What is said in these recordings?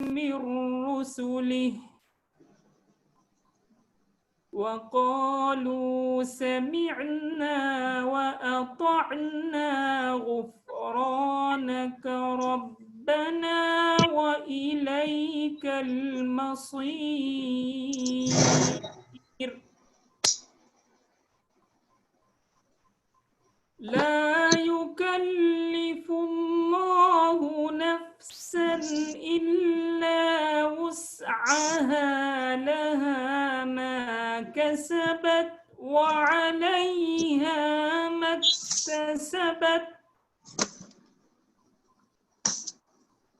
من رسله وقالوا سمعنا وأطعنا غفرانك ربنا وإليك المصير لا يكلف الله نفسا إلا وسعها لها ما كسبت وعليها ما اكتسبت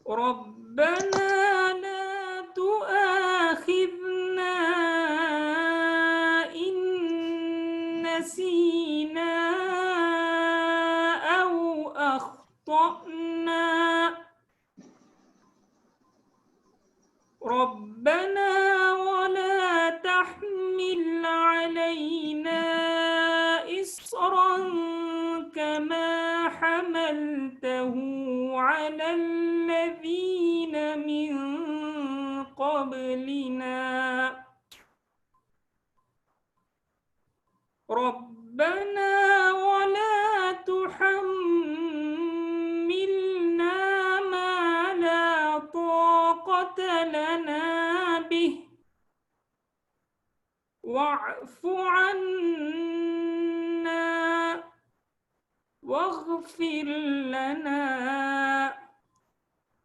ربنا لا تؤاخذنا إن نسينا أو أخطأنا ربنا ولا تحمل علينا إصرا كما حملته على الذين من قبلنا ربنا ولا تحملنا ما لا طاقة لنا به واعف عنا واغفر لنا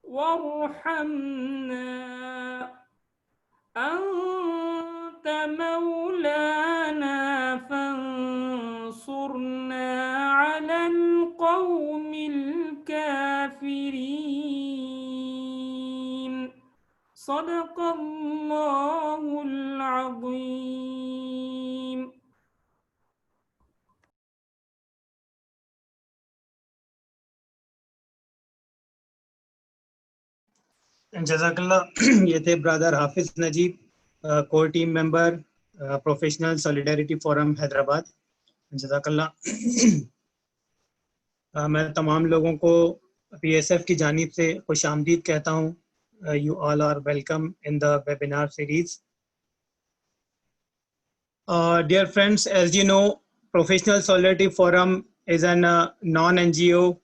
وارحمنا أنت مولانا فانصرنا على القوم الكافرين صدق الله العظيم. جزاک اللہ. یہ تھے brother Hafiz Najeeb, core team member, professional solidarity forum Hyderabad. جزاک اللہ. میں تمام لوگوں کو پی ایس ایف کی جانب سے خوش آمدید کہتا ہوں. You all are welcome in the webinar series. Dear friends, as you know, Professional Solidarity Forum is an non-NGO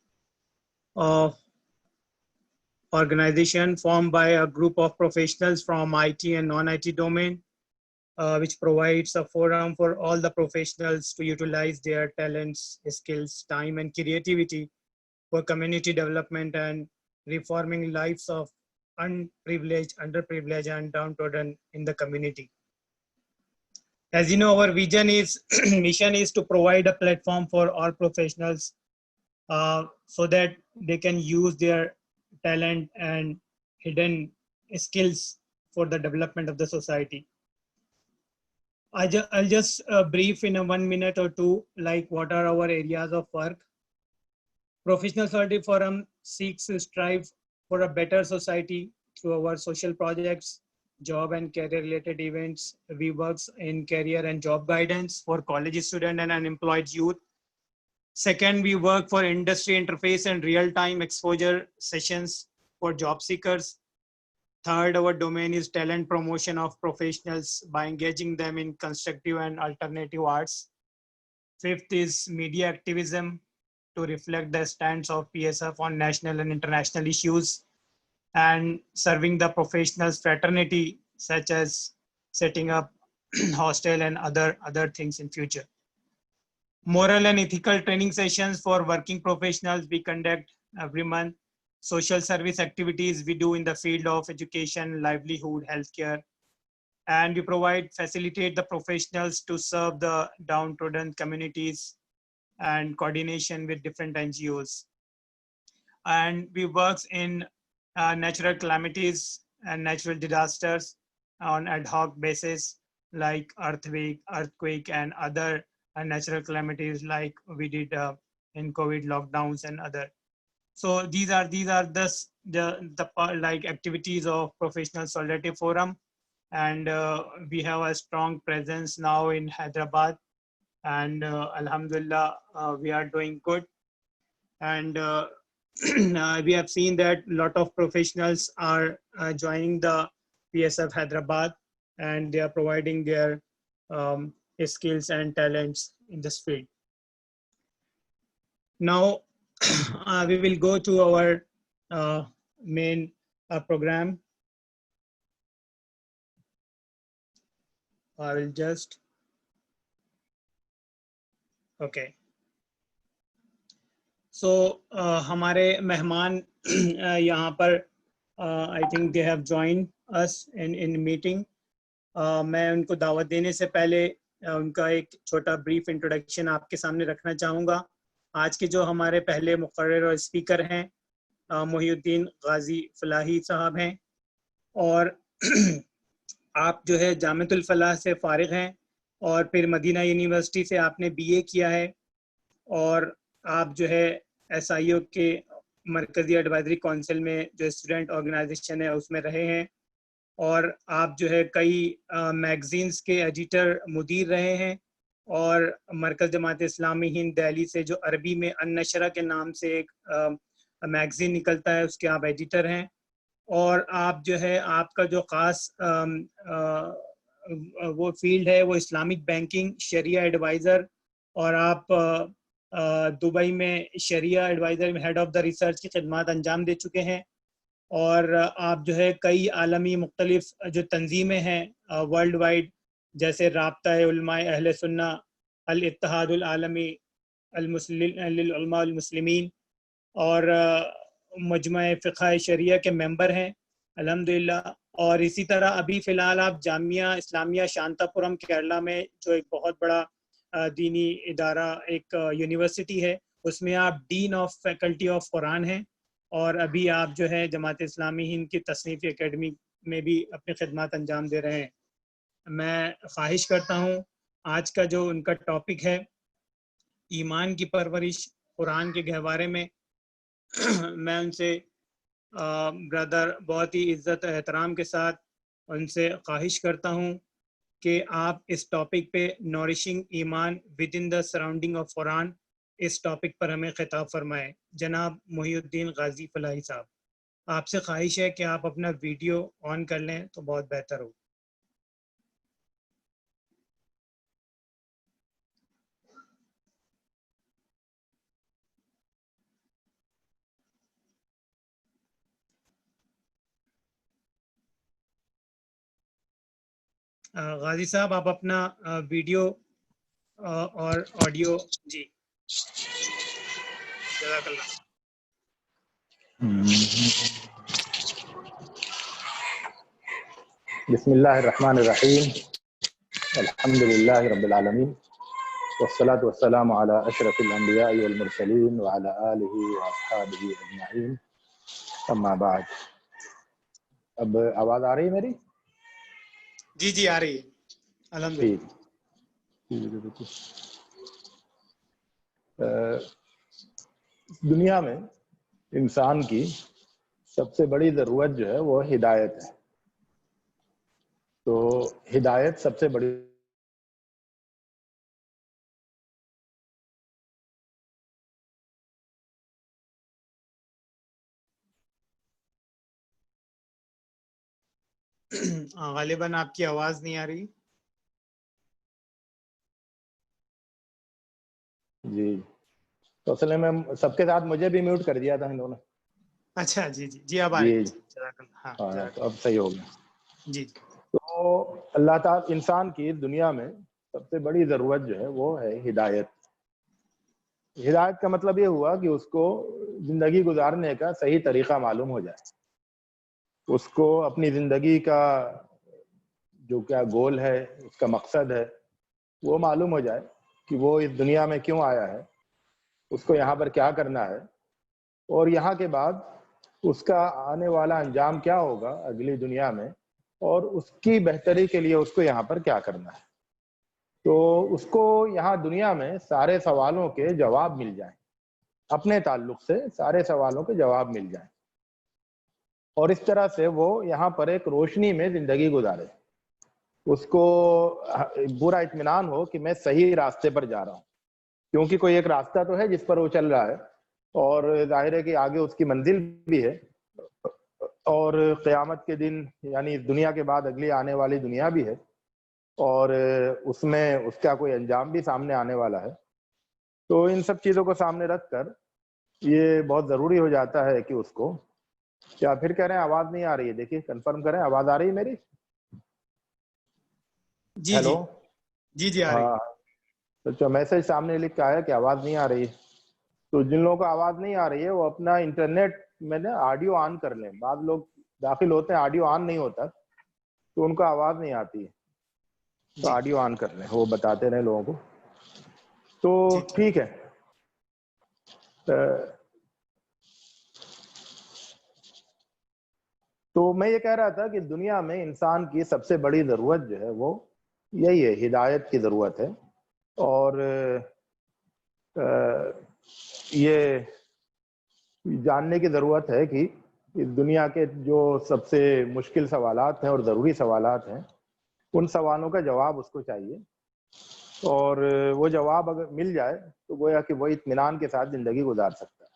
organization formed by a group of professionals from IT and non-IT domain, which provides a forum for all the professionals to utilize their talents, skills, time, and creativity for community development and reforming lives of unprivileged, underprivileged, and downtrodden in the community. As you know, our mission is to provide a platform for all professionals so that they can use their talent and hidden skills for the development of the society. I'll just brief in a 1 minute or two, like what are our areas of work. Professional Solidarity Forum seeks to strive for a better society through our social projects, job and career related events. We work in career and job guidance for college students and unemployed youth. Second, we work for industry interface and real-time exposure sessions for job seekers. Third, our domain is talent promotion of professionals by engaging them in constructive and alternative arts. Fifth is media activism to reflect the stance of PSF on national and international issues, and serving the professionals fraternity, such as setting up hostel and other things in future. Moral and ethical training sessions for working professionals we conduct every month. Social service activities we do in the field of education, livelihood, healthcare, and we facilitate the professionals to serve the downtrodden communities and coordination with different NGOs. And we work in natural calamities and natural disasters on ad hoc basis, like earthquake and other natural calamities, like we did in COVID lockdowns and other. So these are the like activities of Professional Solidarity Forum, and we have a strong presence now in Hyderabad, and Alhamdulillah we are doing good. And we have seen that a lot of professionals are joining the PSF Hyderabad, and they are providing their skills and talents in this field. Now, we will go to our main program. I will just, okay. So, ہمارے مہمان یہاں پر I think they have joined us in meeting. میں ان کو دعوت دینے سے پہلے ان کا ایک چھوٹا بریف انٹروڈکشن آپ کے سامنے رکھنا چاہوں گا. آج کے جو ہمارے پہلے مقرر اور اسپیکر ہیں محی الدین غازی فلاحی صاحب ہیں, اور آپ جو ہے جامعۃ الفلاح سے فارغ ہیں, اور پھر مدینہ یونیورسٹی سے آپ نے BA کیا ہے, اور آپ جو ہے SIO کے مرکزی ایڈوائزری کونسل میں جو اسٹوڈنٹ آرگنائزیشن ہے اس میں رہے ہیں, اور آپ جو ہے کئی میگزینز کے ایڈیٹر مدیر رہے ہیں, اور مرکز جماعت اسلامی ہند دہلی سے جو عربی میں النشرہ کے نام سے ایک میگزین نکلتا ہے اس کے آپ ایڈیٹر ہیں, اور آپ جو ہے آپ کا جو خاص وہ فیلڈ ہے وہ اسلامک بینکنگ شریعہ ایڈوائزر, اور آپ دبئی میں شریعہ ایڈوائزر میں ہیڈ آف دا ریسرچ کی خدمات انجام دے چکے ہیں, اور آپ جو ہے کئی عالمی مختلف جو تنظیمیں ہیں ورلڈ وائڈ, جیسے رابطہ علماء اہل سنہ, الاتحاد العالمی للعلماء المسلمین, اور مجمع فقہ شریعہ کے ممبر ہیں الحمدللہ. اور اسی طرح ابھی فی الحال آپ جامعہ اسلامیہ شانتا پورم کیرلا میں جو ایک بہت بڑا دینی ادارہ ایک یونیورسٹی ہے اس میں آپ ڈین آف فیکلٹی آف قرآن ہیں, اور ابھی آپ جو ہے جماعت اسلامی ہند کی تصنیفی اکیڈمی میں بھی اپنی خدمات انجام دے رہے ہیں. میں خواہش کرتا ہوں آج کا جو ان کا ٹاپک ہے ایمان کی پرورش قرآن کے گہوارے میں, میں ان سے برادر بہت ہی عزت احترام کے ساتھ ان سے خواہش کرتا ہوں کہ آپ اس ٹاپک پہ نورشنگ ایمان within the surrounding of Quran اس ٹاپک پر ہمیں خطاب فرمائے. جناب محی الدین غازی فلاحی صاحب, آپ سے خواہش ہے کہ آپ اپنا ویڈیو آن کر لیں تو بہت بہتر ہو. غازی صاحب آپ اپنا ویڈیو اور آڈیو, جی جزاک اللہ. بسم اللہ الرحمن الرحیم, الحمد للہ رب العالمین, والصلاة والسلام علی اشرف الانبیاء والمرسلین وعلی آلہ واصحابہ اجمعین, اما بعد. اب آواز آ رہی ہے میری؟ جی جی آ رہی ہے الحمدللہ. دنیا میں انسان کی سب سے بڑی ضرورت جو ہے وہ ہدایت ہے. تو ہدایت سب سے بڑی غالباً آپ کی آواز نہیں آ رہی. جی, تو اصل میں سب کے ساتھ مجھے بھی میوٹ کر دیا تھا انہوں نے. اچھا جی جی جی اب آ رہی ہے. جزاک اللہ. ہاں تو اب صحیح ہو گیا. جی تو اللہ تعالی انسان کی دنیا میں سب سے بڑی ضرورت جو ہے وہ ہے ہدایت. ہدایت کا مطلب یہ ہوا کہ اس کو زندگی گزارنے کا صحیح طریقہ معلوم ہو جائے, اس کو اپنی زندگی کا جو کیا گول ہے, اس کا مقصد ہے, وہ معلوم ہو جائے کہ وہ اس دنیا میں کیوں آیا ہے, اس کو یہاں پر کیا کرنا ہے, اور یہاں کے بعد اس کا آنے والا انجام کیا ہوگا اگلی دنیا میں, اور اس کی بہتری کے لیے اس کو یہاں پر کیا کرنا ہے. تو اس کو یہاں دنیا میں سارے سوالوں کے جواب مل جائیں, اپنے تعلق سے سارے سوالوں کے جواب مل جائیں, اور اس طرح سے وہ یہاں پر ایک روشنی میں زندگی گزارے. اس کو پورا اطمینان ہو کہ میں صحیح راستے پر جا رہا ہوں, کیونکہ کوئی ایک راستہ تو ہے جس پر وہ چل رہا ہے, اور ظاہر ہے کہ آگے اس کی منزل بھی ہے، اور قیامت کے دن یعنی دنیا کے بعد اگلی آنے والی دنیا بھی ہے، اور اس میں اس کا کوئی انجام بھی سامنے آنے والا ہے. تو ان سب چیزوں کو سامنے رکھ کر یہ بہت ضروری ہو جاتا ہے کہ اس کو، کیا پھر کہہ رہے ہیں آواز نہیں آ رہی ہے؟ دیکھیے کنفرم کریں، آواز آ رہی ہے میری؟ جی ہیلو، جی آ رہی. ہاں تو میسج سامنے لکھ آیا کہ آواز نہیں آ رہی. تو جن لوگوں کو آواز نہیں آ رہی ہے وہ اپنا انٹرنیٹ میں نا آڈیو آن کر لیں. بعض لوگ داخل ہوتے ہیں آڈیو آن نہیں ہوتا تو ان کو آواز نہیں آتی ہے، تو آڈیو آن کر لیں، وہ بتاتے رہے لوگوں کو. تو ٹھیک ہے. تو میں یہ کہہ رہا تھا کہ دنیا میں انسان کی سب سے بڑی ضرورت جو ہے وہ یہی ہے، ہدایت کی ضرورت ہے. اور یہ جاننے کی ضرورت ہے کہ دنیا کے جو سب سے مشکل سوالات ہیں اور ضروری سوالات ہیں ان سوالوں کا جواب اس کو چاہیے، اور وہ جواب اگر مل جائے تو گویا کہ وہ اطمینان کے ساتھ زندگی گزار سکتا ہے.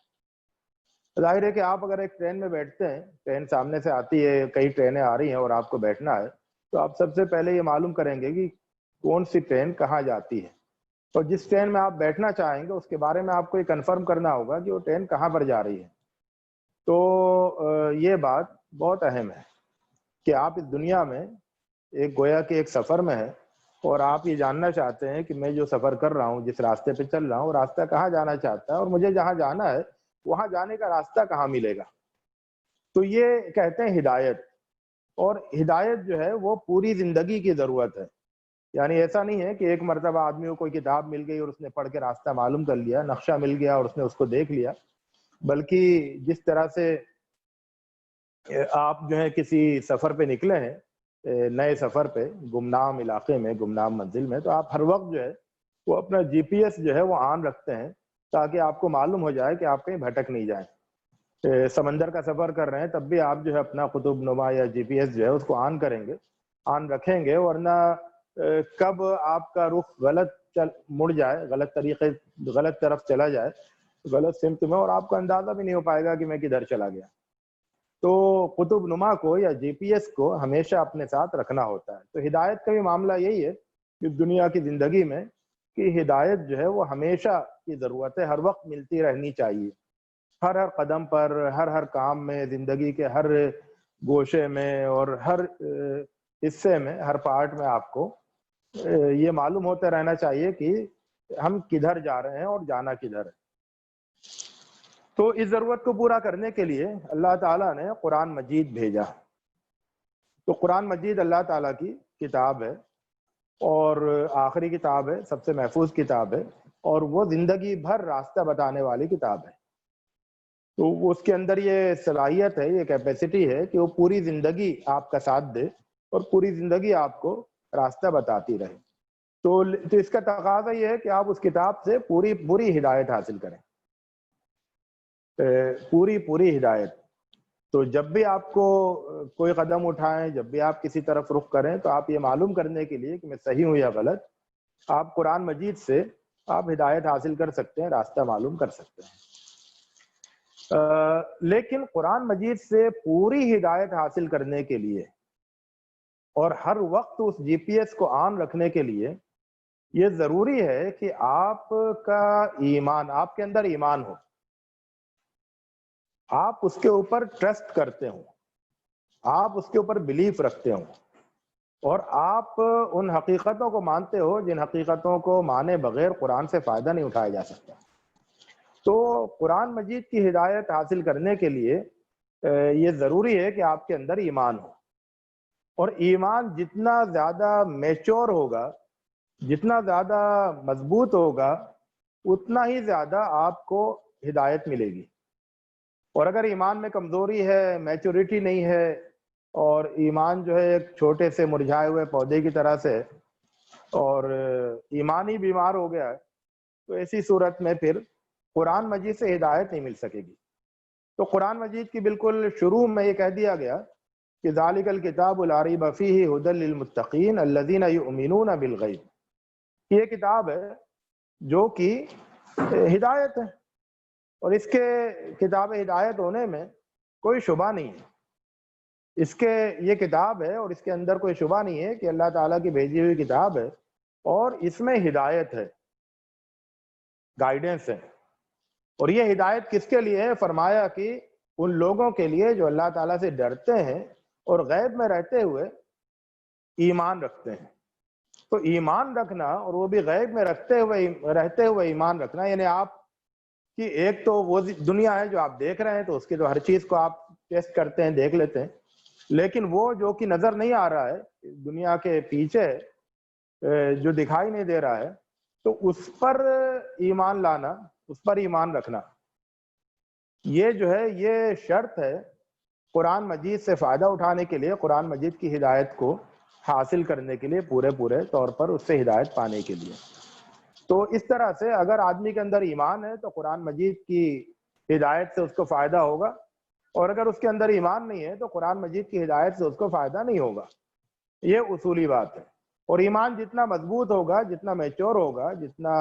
ظاہر ہے کہ آپ اگر ایک ٹرین میں بیٹھتے ہیں، ٹرین سامنے سے آتی ہے، کئی ٹرینیں آ رہی ہیں اور آپ کو بیٹھنا ہے، تو آپ سب سے پہلے یہ معلوم کریں گے کہ کون سی ٹرین کہاں جاتی ہے، اور جس ٹرین میں آپ بیٹھنا چاہیں گے اس کے بارے میں آپ کو یہ کنفرم کرنا ہوگا کہ وہ ٹرین کہاں پر جا رہی ہے. تو یہ بات بہت اہم ہے کہ آپ اس دنیا میں ایک گویا کہ ایک سفر میں ہیں، اور آپ یہ جاننا چاہتے ہیں کہ میں جو سفر کر رہا ہوں، جس راستے پہ چل رہا ہوں، وہ راستہ کہاں جانا چاہتا ہے، اور مجھے جہاں جانا ہے وہاں جانے کا راستہ کہاں ملے گا. تو یہ کہتے ہیں ہدایت. اور ہدایت جو ہے وہ پوری زندگی کی ضرورت ہے. یعنی ایسا نہیں ہے کہ ایک مرتبہ آدمی کو کوئی کتاب مل گئی اور اس نے پڑھ کے راستہ معلوم کر لیا، نقشہ مل گیا اور اس نے اس کو دیکھ لیا، بلکہ جس طرح سے آپ جو ہے کسی سفر پہ نکلے ہیں، نئے سفر پہ، گمنام علاقے میں، گمنام منزل میں، تو آپ ہر وقت جو ہے وہ اپنا جی پی ایس جو ہے وہ آن رکھتے ہیں تاکہ آپ کو معلوم ہو جائے کہ آپ کہیں بھٹک نہیں جائیں. سمندر کا سفر کر رہے ہیں تب بھی آپ جو ہے اپنا قطب نما یا جی پی ایس جو ہے اس کو آن کریں گے، آن رکھیں گے، ورنہ کب آپ کا رخ غلط مڑ جائے، غلط طرف چلا جائے، غلط سمت میں، اور آپ کو اندازہ بھی نہیں ہو پائے گا کہ میں کدھر چلا گیا. تو قطب نما کو یا جی پی ایس کو ہمیشہ اپنے ساتھ رکھنا ہوتا ہے. تو ہدایت کا بھی معاملہ یہی ہے کہ دنیا کی زندگی میں کہ ہدایت جو ہے وہ ہمیشہ کی ضرورت ہے، ہر وقت ملتی رہنی چاہیے، ہر قدم پر، ہر کام میں، زندگی کے ہر گوشے میں اور ہر حصے میں، ہر پارٹ میں آپ کو یہ معلوم ہوتا رہنا چاہیے کہ ہم کدھر جا رہے ہیں اور جانا کدھر ہے. تو اس ضرورت کو پورا کرنے کے لیے اللہ تعالیٰ نے قرآن مجید بھیجا. تو قرآن مجید اللہ تعالیٰ کی کتاب ہے اور آخری کتاب ہے، سب سے محفوظ کتاب ہے، اور وہ زندگی بھر راستہ بتانے والی کتاب ہے. تو اس کے اندر یہ صلاحیت ہے، یہ کیپیسٹی ہے کہ وہ پوری زندگی آپ کا ساتھ دے اور پوری زندگی آپ کو راستہ بتاتی رہے. تو اس کا تقاضا یہ ہے کہ آپ اس کتاب سے پوری ہدایت حاصل کریں، پوری ہدایت. تو جب بھی آپ کو کوئی قدم اٹھائیں، جب بھی آپ کسی طرف رخ کریں، تو آپ یہ معلوم کرنے کے لیے کہ میں صحیح ہوں یا غلط، آپ قرآن مجید سے آپ ہدایت حاصل کر سکتے ہیں، راستہ معلوم کر سکتے ہیں. لیکن قرآن مجید سے پوری ہدایت حاصل کرنے کے لیے اور ہر وقت اس جی پی ایس کو آن رکھنے کے لیے یہ ضروری ہے کہ آپ کا ایمان، آپ کے اندر ایمان ہو، آپ اس کے اوپر ٹرسٹ کرتے ہوں، آپ اس کے اوپر بلیف رکھتے ہوں، اور آپ ان حقیقتوں کو مانتے ہو جن حقیقتوں کو مانے بغیر قرآن سے فائدہ نہیں اٹھایا جا سکتا. تو قرآن مجید کی ہدایت حاصل کرنے کے لیے یہ ضروری ہے کہ آپ کے اندر ایمان ہو، اور ایمان جتنا زیادہ میچور ہوگا، جتنا زیادہ مضبوط ہوگا، اتنا ہی زیادہ آپ کو ہدایت ملے گی. اور اگر ایمان میں کمزوری ہے، میچورٹی نہیں ہے، اور ایمان جو ہے ایک چھوٹے سے مرجھائے ہوئے پودے کی طرح سے، اور ایمان ہی بیمار ہو گیا ہے، تو ایسی صورت میں پھر قرآن مجید سے ہدایت نہیں مل سکے گی. تو قرآن مجید کی بالکل شروع میں یہ کہہ دیا گیا کہ ذالک الکتاب لا ریب فیہ ھدی للمتقین الذین یؤمنون بالغیب. یہ کتاب ہے جو کہ ہدایت ہے، اور اس کے کتاب ہدایت ہونے میں کوئی شبہ نہیں ہے. اس کے یہ کتاب ہے اور اس کے اندر کوئی شبہ نہیں ہے کہ اللہ تعالیٰ کی بھیجی ہوئی کتاب ہے اور اس میں ہدایت ہے, گائیڈنس ہے. اور یہ ہدایت کس کے لیے ہے؟ فرمایا کہ ان لوگوں کے لیے جو اللہ تعالیٰ سے ڈرتے ہیں اور غیب میں رہتے ہوئے ایمان رکھتے ہیں. تو ایمان رکھنا, اور وہ بھی غیب میں رہتے ہوئے ایمان رکھنا, یعنی آپ کی ایک تو وہ دنیا ہے جو آپ دیکھ رہے ہیں, تو اس کی تو ہر چیز کو آپ ٹیسٹ کرتے ہیں, دیکھ لیتے ہیں, لیکن وہ جو کہ نظر نہیں آ رہا ہے, دنیا کے پیچھے جو دکھائی نہیں دے رہا ہے, تو اس پر ایمان لانا, اس پر ایمان رکھنا, یہ جو ہے یہ شرط ہے قرآن مجید سے فائدہ اٹھانے کے لیے, قرآن مجید کی ہدایت کو حاصل کرنے کے لیے, پورے طور پر اس سے ہدایت پانے کے لیے. تو اس طرح سے اگر آدمی کے اندر ایمان ہے تو قرآن مجید کی ہدایت سے اس کو فائدہ ہوگا, اور اگر اس کے اندر ایمان نہیں ہے تو قرآن مجید کی ہدایت سے اس کو فائدہ نہیں ہوگا. یہ اصولی بات ہے. اور ایمان جتنا مضبوط ہوگا, جتنا میچور ہوگا, جتنا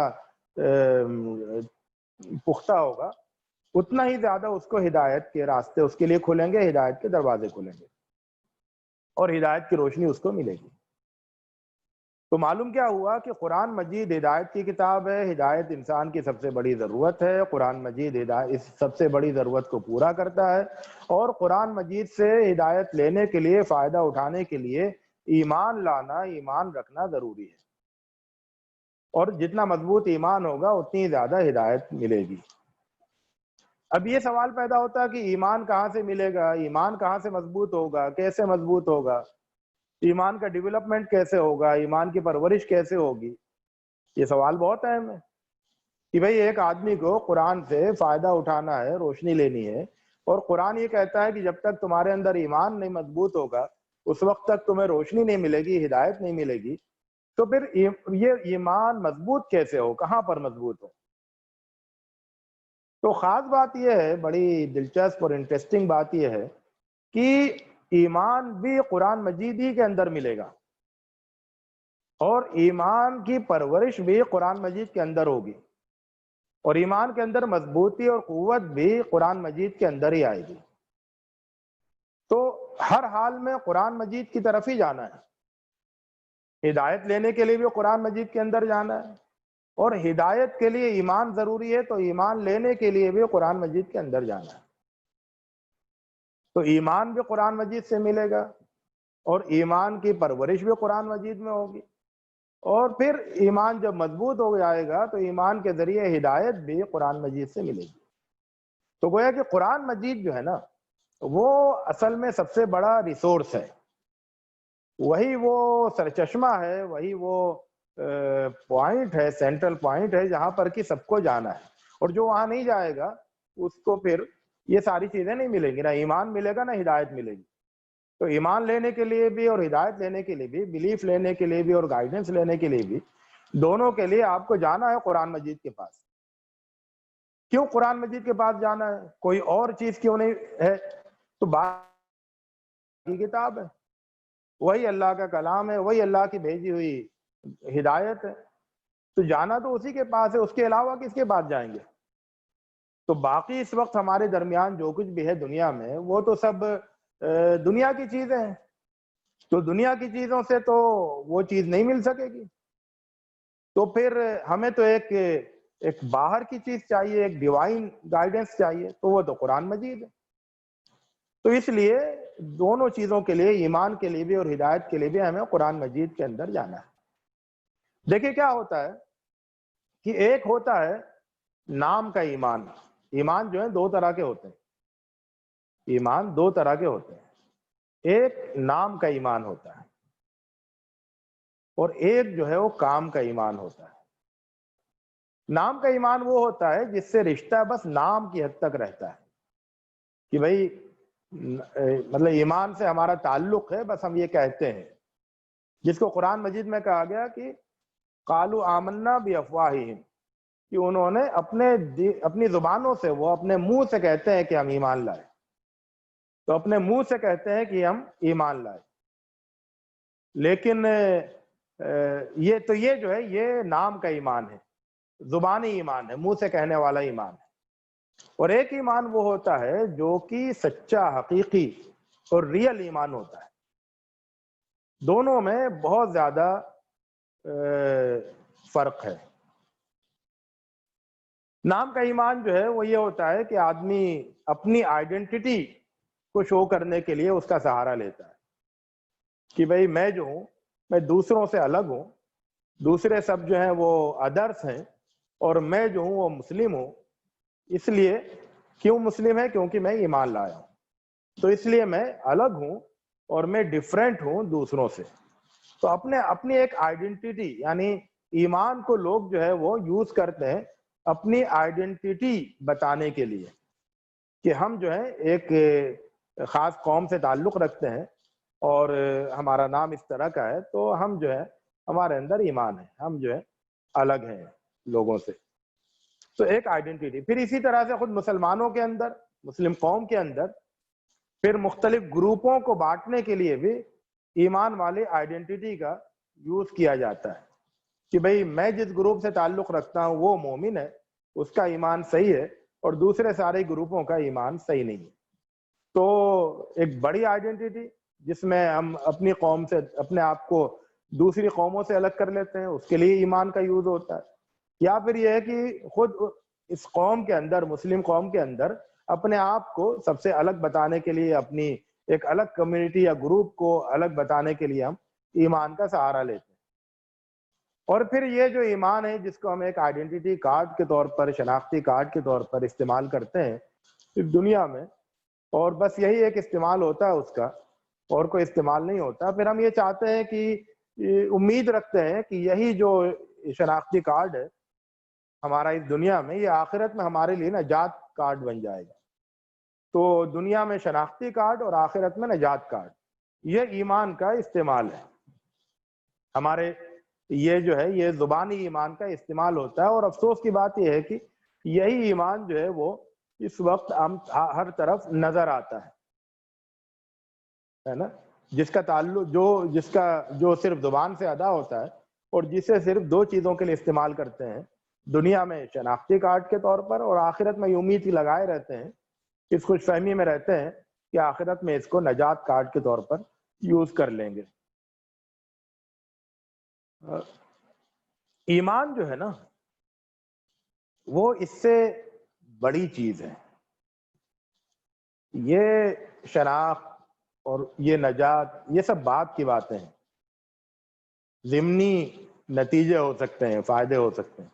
پختہ ہوگا, اتنا ہی زیادہ اس کو ہدایت کے راستے اس کے لیے کھلیں گے, ہدایت کے دروازے کھلیں گے, اور ہدایت کی روشنی اس کو ملے گی. تو معلوم کیا ہوا کہ قرآن مجید ہدایت کی کتاب ہے, ہدایت انسان کی سب سے بڑی ضرورت ہے, قرآن مجید اس سب سے بڑی ضرورت کو پورا کرتا ہے, اور قرآن مجید سے ہدایت لینے کے لیے, فائدہ اٹھانے کے لیے ایمان لانا, ایمان رکھنا ضروری ہے. اور جتنا مضبوط ایمان ہوگا اتنی زیادہ ہدایت ملے گی. اب یہ سوال پیدا ہوتا ہے کہ ایمان کہاں سے ملے گا, ایمان کہاں سے مضبوط ہوگا, کیسے مضبوط ہوگا, ایمان کا ڈیولپمنٹ کیسے ہوگا, ایمان کی پرورش کیسے ہوگی. یہ سوال بہت اہم ہے کہ بھئی ایک آدمی کو قرآن سے فائدہ اٹھانا ہے, روشنی لینی ہے, اور قرآن یہ کہتا ہے کہ جب تک تمہارے اندر ایمان نہیں مضبوط ہوگا اس وقت تک تمہیں روشنی نہیں ملے گی, ہدایت نہیں ملے گی. تو پھر یہ ایمان مضبوط کیسے ہو, کہاں پر مضبوط ہو؟ تو خاص بات یہ ہے, بڑی دلچسپ اور انٹرسٹنگ بات یہ ہے کہ ایمان بھی قرآن مجید ہی کے اندر ملے گا, اور ایمان کی پرورش بھی قرآن مجید کے اندر ہوگی, اور ایمان کے اندر مضبوطی اور قوت بھی قرآن مجید کے اندر ہی آئے گی. تو ہر حال میں قرآن مجید کی طرف ہی جانا ہے. ہدایت لینے کے لیے بھی قرآن مجید کے اندر جانا ہے, اور ہدایت کے لیے ایمان ضروری ہے, تو ایمان لینے کے لیے بھی قرآن مجید کے اندر جانا ہے. تو ایمان بھی قرآن مجید سے ملے گا, اور ایمان کی پرورش بھی قرآن مجید میں ہوگی, اور پھر ایمان جب مضبوط ہو جائے گا تو ایمان کے ذریعے ہدایت بھی قرآن مجید سے ملے گی. تو گویا کہ قرآن مجید جو ہے نا, وہ اصل میں سب سے بڑا ریسورس ہے, وہی وہ سرچشمہ ہے, وہی وہ پوائنٹ ہے, سینٹرل پوائنٹ ہے جہاں پر کہ سب کو جانا ہے. اور جو وہاں نہیں جائے گا اس کو پھر یہ ساری چیزیں نہیں ملیں گی, نہ ایمان ملے گا نہ ہدایت ملے گی. تو ایمان لینے کے لیے بھی اور ہدایت لینے کے لیے بھی, بلیف لینے کے لیے بھی اور گائیڈنس لینے کے لیے بھی, دونوں کے لیے آپ کو جانا ہے قرآن مجید کے پاس. کیوں قرآن مجید کے پاس جانا ہے, کوئی اور چیز کیوں نہیں ہے؟ تو بات کی کتاب ہے, وہی اللہ کا کلام ہے, وہی اللہ کی بھیجی ہوئی ہدایت ہے, تو جانا تو اسی کے پاس ہے, اس کے علاوہ کس کے پاس جائیں گے؟ تو باقی اس وقت ہمارے درمیان جو کچھ بھی ہے دنیا میں, وہ تو سب دنیا کی چیزیں ہیں. تو دنیا کی چیزوں سے تو وہ چیز نہیں مل سکے گی, تو پھر ہمیں تو ایک باہر کی چیز چاہیے, ایک ڈیوائن گائیڈنس چاہیے, تو وہ تو قرآن مجید ہے. تو اس لیے دونوں چیزوں کے لیے, ایمان کے لیے بھی اور ہدایت کے لیے بھی, ہمیں قرآن مجید کے اندر جانا ہے. دیکھیں کیا ہوتا ہے کہ ایک ہوتا ہے نام کا ایمان. ایمان جو ہے دو طرح کے ہوتے ہیں, ایمان دو طرح کے ہوتے ہیں. ایک نام کا ایمان ہوتا ہے, اور ایک جو ہے وہ کام کا ایمان ہوتا ہے. نام کا ایمان وہ ہوتا ہے جس سے رشتہ بس نام کی حد تک رہتا ہے, کہ بھئی مطلب ایمان سے ہمارا تعلق ہے, بس ہم یہ کہتے ہیں, جس کو قرآن مجید میں کہا گیا کہ قالوا آمنا بافواہہم, کہ انہوں نے اپنی زبانوں سے, وہ اپنے منہ سے کہتے ہیں کہ ہم ایمان لائے, تو اپنے منہ سے کہتے ہیں کہ ہم ایمان لائے, لیکن یہ جو ہے یہ نام کا ایمان ہے, زبانی ایمان ہے, منہ سے کہنے والا ایمان ہے. اور ایک ایمان وہ ہوتا ہے جو کہ سچا، حقیقی اور ریئل ایمان ہوتا ہے. دونوں میں بہت زیادہ فرق ہے. نام کا ایمان جو ہے وہ یہ ہوتا ہے کہ آدمی اپنی آئیڈینٹی کو شو کرنے کے لیے اس کا سہارا لیتا ہے کہ بھئی میں جو ہوں میں دوسروں سے الگ ہوں، دوسرے سب جو ہیں وہ ادرس ہیں، اور میں جو ہوں وہ مسلم ہوں. اس لیے کیوں مسلم ہے؟ کیونکہ میں ایمان لایا ہوں، تو اس لیے میں الگ ہوں اور میں ڈیفرنٹ ہوں دوسروں سے. تو اپنی ایک آئیڈینٹی، یعنی ایمان کو لوگ جو ہے وہ یوز کرتے ہیں اپنی آئیڈینٹی بتانے کے لیے کہ ہم جو ہے ایک خاص قوم سے تعلق رکھتے ہیں اور ہمارا نام اس طرح کا ہے، تو ہم جو ہے ہمارے اندر ایمان ہے، ہم جو ہے الگ ہیں لوگوں سے. تو ایک آئیڈینٹی. پھر اسی طرح سے خود مسلمانوں کے اندر، مسلم قوم کے اندر پھر مختلف گروپوں کو بانٹنے کے لیے بھی ایمان والی آئیڈینٹی کا یوز کیا جاتا ہے کہ بھئی میں جس گروپ سے تعلق رکھتا ہوں وہ مومن ہے، اس کا ایمان صحیح ہے، اور دوسرے سارے گروپوں کا ایمان صحیح نہیں ہے. تو ایک بڑی آئیڈینٹی جس میں ہم اپنی قوم سے اپنے آپ کو دوسری قوموں سے الگ کر لیتے ہیں، اس کے لیے ایمان کا یوز ہوتا ہے. یا پھر یہ ہے کہ خود اس قوم کے اندر، مسلم قوم کے اندر اپنے آپ کو سب سے الگ بتانے کے لیے، اپنی ایک الگ کمیونٹی یا گروپ کو الگ بتانے کے لیے ہم ایمان کا سہارا لیتے ہیں. اور پھر یہ جو ایمان ہے جس کو ہم ایک آئیڈینٹی کارڈ کے طور پر، شناختی کارڈ کے طور پر استعمال کرتے ہیں اس دنیا میں، اور بس یہی ایک استعمال ہوتا ہے اس کا، اور کوئی استعمال نہیں ہوتا. پھر ہم یہ چاہتے ہیں کہ امید رکھتے ہیں کہ یہی جو شناختی کارڈ ہے ہمارا اس دنیا میں، یہ آخرت میں ہمارے لیے نجات کارڈ بن جائے گا. تو دنیا میں شناختی کارڈ اور آخرت میں نجات کارڈ، یہ ایمان کا استعمال ہے. ہمارے یہ جو ہے یہ زبانی ایمان کا استعمال ہوتا ہے. اور افسوس کی بات یہ ہے کہ یہی ایمان جو ہے وہ اس وقت ہم ہر طرف نظر آتا ہے نا، جس کا تعلق جو صرف زبان سے ادا ہوتا ہے اور جسے صرف دو چیزوں کے لیے استعمال کرتے ہیں، دنیا میں شناختی کارڈ کے طور پر، اور آخرت میں امید لگائے رہتے ہیں، اس خوش فہمی میں رہتے ہیں کہ آخرت میں اس کو نجات کارڈ کے طور پر یوز کر لیں گے. ایمان جو ہے نا وہ اس سے بڑی چیز ہے. یہ شناخت اور یہ نجات، یہ سب بات کی باتیں ہیں، ضمنی نتیجے ہو سکتے ہیں، فائدے ہو سکتے ہیں،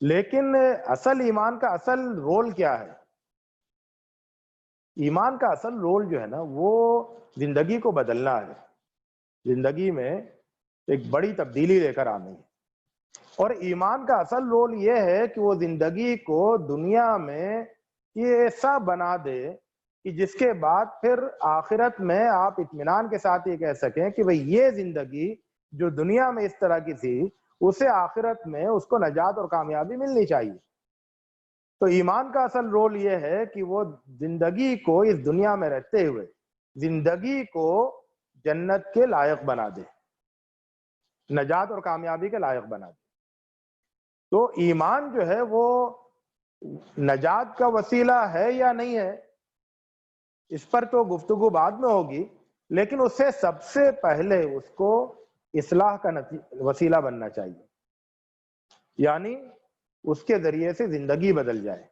لیکن اصل ایمان کا اصل رول کیا ہے؟ ایمان کا اصل رول جو ہے نا وہ زندگی کو بدلنا ہے، زندگی میں ایک بڑی تبدیلی لے کر آنی ہے. اور ایمان کا اصل رول یہ ہے کہ وہ زندگی کو دنیا میں یہ ایسا بنا دے کہ جس کے بعد پھر آخرت میں آپ اطمینان کے ساتھ یہ کہہ سکیں کہ بھئی یہ زندگی جو دنیا میں اس طرح کی تھی، اسے آخرت میں اس کو نجات اور کامیابی ملنی چاہیے. تو ایمان کا اصل رول یہ ہے کہ وہ زندگی کو اس دنیا میں رہتے ہوئے زندگی کو جنت کے لائق بنا دے، نجات اور کامیابی کے لائق بنا دے. تو ایمان جو ہے وہ نجات کا وسیلہ ہے یا نہیں ہے، اس پر تو گفتگو بعد میں ہوگی، لیکن اس سے سب سے پہلے اس کو اصلاح کا وسیلہ بننا چاہیے. یعنی اس کے ذریعے سے زندگی بدل جائے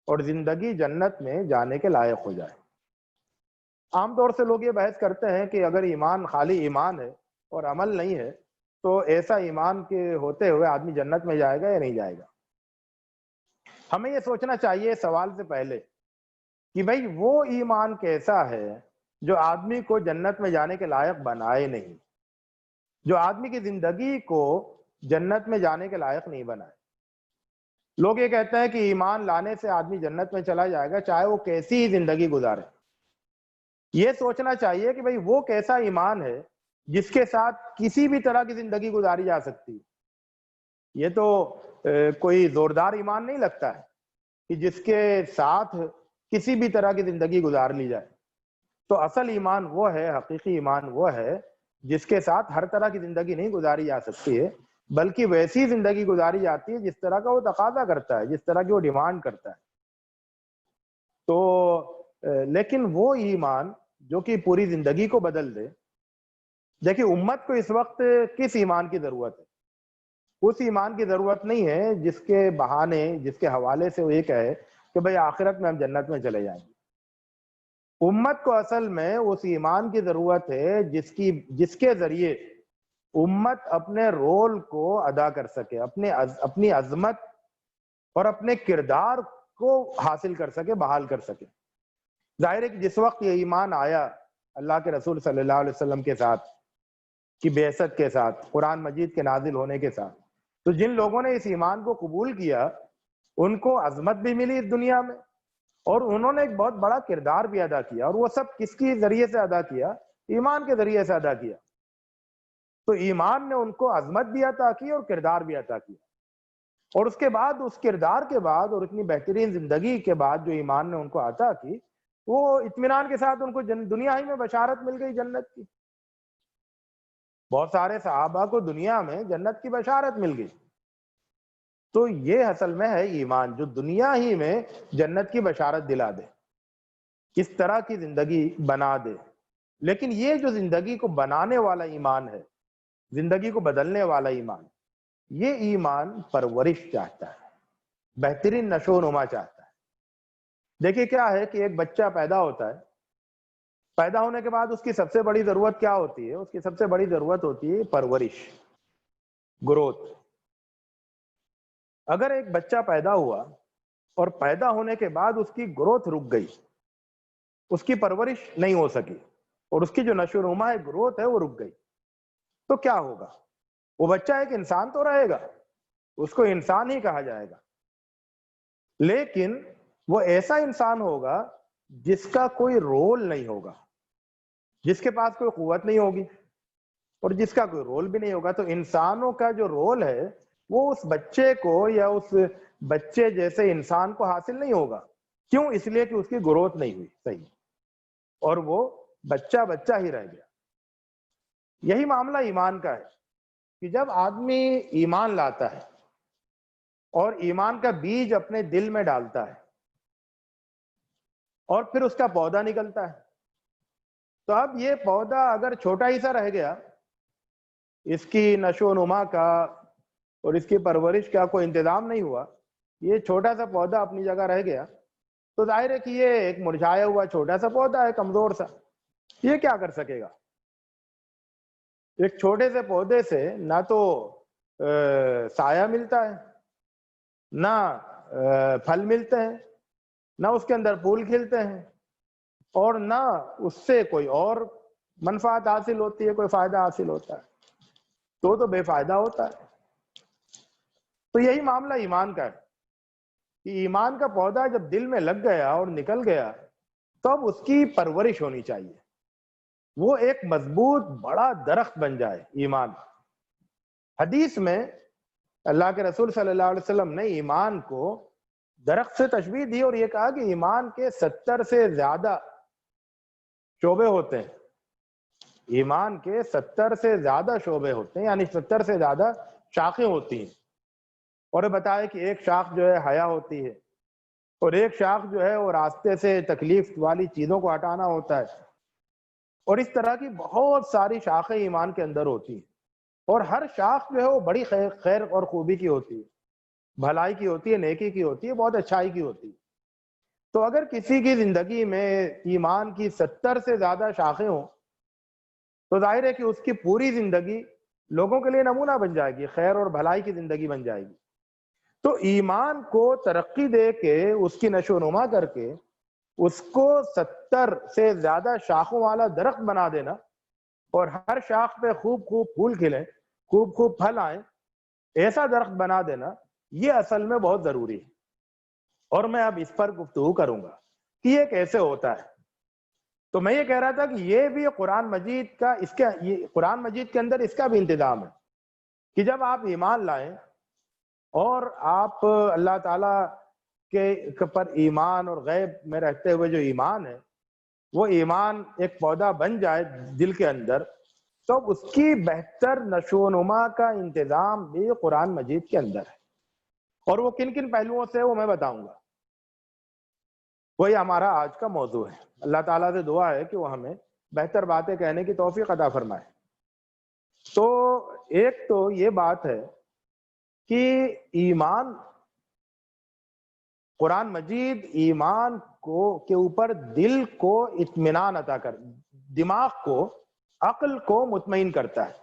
اور زندگی جنت میں جانے کے لائق ہو جائے. عام طور سے لوگ یہ بحث کرتے ہیں کہ اگر ایمان خالی ایمان ہے اور عمل نہیں ہے تو ایسا ایمان کے ہوتے ہوئے آدمی جنت میں جائے گا یا نہیں جائے گا. ہمیں یہ سوچنا چاہیے سوال سے پہلے کہ بھئی وہ ایمان کیسا ہے جو آدمی کو جنت میں جانے کے لائق بنائے نہیں، جو آدمی کی زندگی کو جنت میں جانے کے لائق نہیں بنائے. لوگ یہ کہتے ہیں کہ ایمان لانے سے آدمی جنت میں چلا جائے گا چاہے وہ کیسی ہی زندگی گزارے. یہ سوچنا چاہیے کہ بھئی وہ کیسا ایمان ہے جس کے ساتھ کسی بھی طرح کی زندگی گزاری جا سکتی. یہ تو کوئی زوردار ایمان نہیں لگتا ہے کہ جس کے ساتھ کسی بھی طرح کی زندگی گزار لی جائے. تو اصل ایمان وہ ہے، حقیقی ایمان وہ ہے جس کے ساتھ ہر طرح کی زندگی نہیں گزاری جا سکتی ہے، بلکہ ویسی زندگی گزاری جاتی ہے جس طرح کا وہ تقاضا کرتا ہے، جس طرح کی وہ ڈیمانڈ کرتا ہے. تو لیکن وہ ایمان جو کہ پوری زندگی کو بدل دے. دیکھیے امت کو اس وقت کس ایمان کی ضرورت ہے؟ اس ایمان کی ضرورت نہیں ہے جس کے بہانے، جس کے حوالے سے وہ یہ کہے کہ بھئی آخرت میں ہم جنت میں چلے جائیں گے. امت کو اصل میں اس ایمان کی ضرورت ہے جس کے ذریعے امت اپنے رول کو ادا کر سکے، اپنی عظمت اور اپنے کردار کو حاصل کر سکے، بحال کر سکے. ظاہر ہے کہ جس وقت یہ ایمان آیا اللہ کے رسول صلی اللہ علیہ وسلم کے ساتھ کی بعثت کے ساتھ، قرآن مجید کے نازل ہونے کے ساتھ، تو جن لوگوں نے اس ایمان کو قبول کیا ان کو عظمت بھی ملی اس دنیا میں، اور انہوں نے ایک بہت بڑا کردار بھی ادا کیا. اور وہ سب کس کے ذریعے سے ادا کیا؟ ایمان کے ذریعے سے ادا کیا. تو ایمان نے ان کو عظمت بھی عطا کی اور کردار بھی عطا کیا. اور اس کے بعد، اس کردار کے بعد اور اتنی بہترین زندگی کے بعد جو ایمان نے ان کو عطا کی، وہ اطمینان کے ساتھ ان کو دنیا ہی میں بشارت مل گئی جنت کی. بہت سارے صحابہ کو دنیا میں جنت کی بشارت مل گئی. تو یہ اصل میں ہے ایمان، جو دنیا ہی میں جنت کی بشارت دلا دے، اس طرح کی زندگی بنا دے. لیکن یہ جو زندگی کو بنانے والا ایمان ہے، زندگی کو بدلنے والا ایمان، یہ ایمان پرورش چاہتا ہے، بہترین نشو و نما چاہتا ہے. دیکھیے کیا ہے کہ ایک بچہ پیدا ہوتا ہے، پیدا ہونے کے بعد اس کی سب سے بڑی ضرورت کیا ہوتی ہے؟ اس کی سب سے بڑی ضرورت ہوتی ہے پرورش، گروتھ. اگر ایک بچہ پیدا ہوا اور پیدا ہونے کے بعد اس کی گروتھ رک گئی، اس کی پرورش نہیں ہو سکی، اور اس کی جو نشو و نما ہے، گروتھ ہے، وہ رک گئی، تو کیا ہوگا؟ وہ بچہ ایک انسان تو رہے گا، اس کو انسان ہی کہا جائے گا، لیکن وہ ایسا انسان ہوگا جس کا کوئی رول نہیں ہوگا، جس کے پاس کوئی قوت نہیں ہوگی اور جس کا کوئی رول بھی نہیں ہوگا. تو انسانوں کا جو رول ہے وہ اس بچے کو یا اس بچے جیسے انسان کو حاصل نہیں ہوگا. کیوں؟ اس لیے کہ اس کی گروتھ نہیں ہوئی صحیح، اور وہ بچہ بچہ ہی رہ گیا. یہی معاملہ ایمان کا ہے کہ جب آدمی ایمان لاتا ہے اور ایمان کا بیج اپنے دل میں ڈالتا ہے اور پھر اس کا پودا نکلتا ہے، تو اب یہ پودا اگر چھوٹا ہی سا رہ گیا، اس کی نشو و نما کا اور اس کی پرورش کا کوئی انتظام نہیں ہوا، یہ چھوٹا سا پودا اپنی جگہ رہ گیا، تو ظاہر ہے کہ یہ ایک مرجھایا ہوا چھوٹا سا پودا ہے، کمزور سا. یہ کیا کر سکے گا؟ ایک چھوٹے سے پودے سے نہ تو سایہ ملتا ہے، نہ پھل ملتے ہیں، نہ اس کے اندر پھول کھلتے ہیں، اور نہ اس سے کوئی اور منفعت حاصل ہوتی ہے، کوئی فائدہ حاصل ہوتا ہے، تو بے فائدہ ہوتا ہے. تو یہی معاملہ ایمان کا ہے کہ ایمان کا پودا جب دل میں لگ گیا اور نکل گیا، تب اس کی پرورش ہونی چاہیے، وہ ایک مضبوط بڑا درخت بن جائے ایمان. حدیث میں اللہ کے رسول صلی اللہ علیہ وسلم نے ایمان کو درخت سے تشبیہ دی اور یہ کہا کہ ایمان کے 70 سے زیادہ شعبے ہوتے ہیں. ایمان کے 70 سے زیادہ شعبے ہوتے ہیں، یعنی 70 سے زیادہ شاخیں ہوتی ہیں. اور بتایا کہ ایک شاخ جو ہے حیا ہوتی ہے، اور ایک شاخ جو ہے وہ راستے سے تکلیف والی چیزوں کو ہٹانا ہوتا ہے، اور اس طرح کی بہت ساری شاخیں ایمان کے اندر ہوتی ہیں. اور ہر شاخ جو ہے وہ بڑی خیر اور خوبی کی ہوتی ہے، بھلائی کی ہوتی ہے، نیکی کی ہوتی ہے، بہت اچھائی کی ہوتی ہے. تو اگر کسی کی زندگی میں ایمان کی 70 سے زیادہ شاخیں ہوں تو ظاہر ہے کہ اس کی پوری زندگی لوگوں کے لیے نمونہ بن جائے گی، خیر اور بھلائی کی زندگی بن جائے گی. تو ایمان کو ترقی دے کے، اس کی نشو و نما کر کے، اس کو 70 سے زیادہ شاخوں والا درخت بنا دینا، اور ہر شاخ پہ خوب خوب پھول کھلیں، خوب خوب پھل آئیں، ایسا درخت بنا دینا، یہ اصل میں بہت ضروری ہے. اور میں اب اس پر گفتگو کروں گا کہ یہ کیسے ہوتا ہے. تو میں یہ کہہ رہا تھا کہ یہ بھی قرآن مجید کا، قرآن مجید کے اندر اس کا بھی انتظام ہے کہ جب آپ ایمان لائیں اور آپ اللہ تعالیٰ کے پر ایمان اور غیب میں رہتے ہوئے جو ایمان ہے، وہ ایمان ایک پودا بن جائے دل کے اندر، تو اس کی بہتر نشو و نما کا انتظام بھی قرآن مجید کے اندر ہے. اور وہ کن کن پہلوؤں سے وہ میں بتاؤں گا. وہی ہمارا آج کا موضوع ہے. اللہ تعالیٰ سے دعا ہے کہ وہ ہمیں بہتر باتیں کہنے کی توفیق عطا فرمائے. تو ایک تو یہ بات ہے کہ ایمان، قرآن مجید ایمان کو کے اوپر دل کو اطمینان عطا کر، دماغ کو، عقل کو مطمئن کرتا ہے.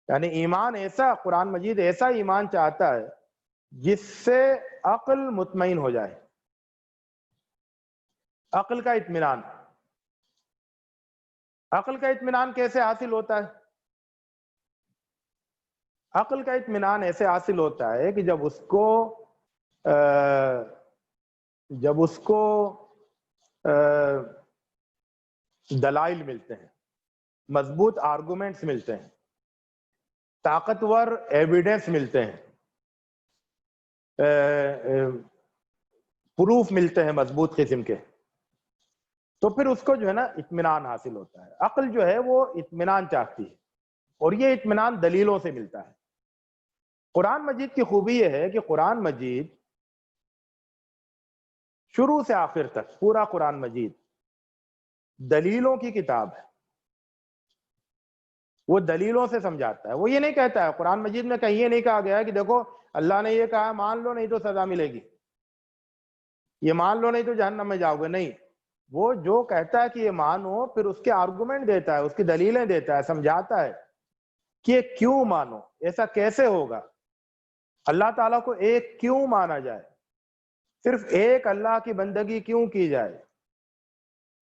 یعنی ایمان ایسا، قرآن مجید ایسا ایمان چاہتا ہے جس سے عقل مطمئن ہو جائے، عقل کا اطمینان. عقل کا اطمینان کیسے حاصل ہوتا ہے؟ عقل کا اطمینان ایسے حاصل ہوتا ہے کہ جب اس کو دلائل ملتے ہیں، مضبوط آرگومنٹس ملتے ہیں، طاقتور ایویڈنس ملتے ہیں، پروف ملتے ہیں مضبوط قسم کے، تو پھر اس کو جو ہے نا اطمینان حاصل ہوتا ہے. عقل جو ہے وہ اطمینان چاہتی ہے، اور یہ اطمینان دلیلوں سے ملتا ہے. قرآن مجید کی خوبی یہ ہے کہ قرآن مجید شروع سے آخر تک پورا قرآن مجید دلیلوں کی کتاب ہے. وہ دلیلوں سے سمجھاتا ہے. وہ یہ نہیں کہتا ہے، قرآن مجید میں کہیں یہ نہیں کہا گیا ہے کہ دیکھو اللہ نے یہ کہا مان لو نہیں تو سزا ملے گی، یہ مان لو نہیں تو جہنم میں جاؤ گے. نہیں، وہ جو کہتا ہے کہ یہ مانو، پھر اس کے آرگومنٹ دیتا ہے، اس کی دلیلیں دیتا ہے، سمجھاتا ہے کہ یہ کیوں مانو، ایسا کیسے ہوگا، اللہ تعالیٰ کو ایک کیوں مانا جائے، صرف ایک اللہ کی بندگی کیوں کی جائے،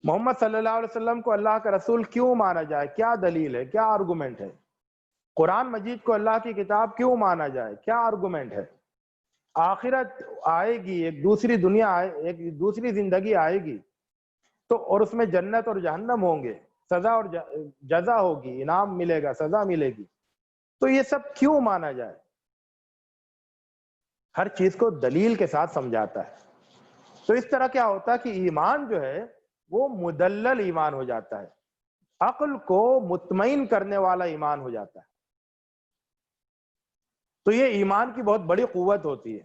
محمد صلی اللہ علیہ وسلم کو اللہ کا رسول کیوں مانا جائے، کیا دلیل ہے، کیا آرگومنٹ ہے، قرآن مجید کو اللہ کی کتاب کیوں مانا جائے، کیا آرگومنٹ ہے. آخرت آئے گی، ایک دوسری دنیا آئے، ایک دوسری زندگی آئے گی، تو اور اس میں جنت اور جہنم ہوں گے، سزا اور جزا ہوگی، انعام ملے گا، سزا ملے گی، تو یہ سب کیوں مانا جائے. ہر چیز کو دلیل کے ساتھ سمجھاتا ہے. تو اس طرح کیا ہوتا ہے کہ ایمان جو ہے وہ مدلل ایمان ہو جاتا ہے، عقل کو مطمئن کرنے والا ایمان ہو جاتا ہے. تو یہ ایمان کی بہت بڑی قوت ہوتی ہے.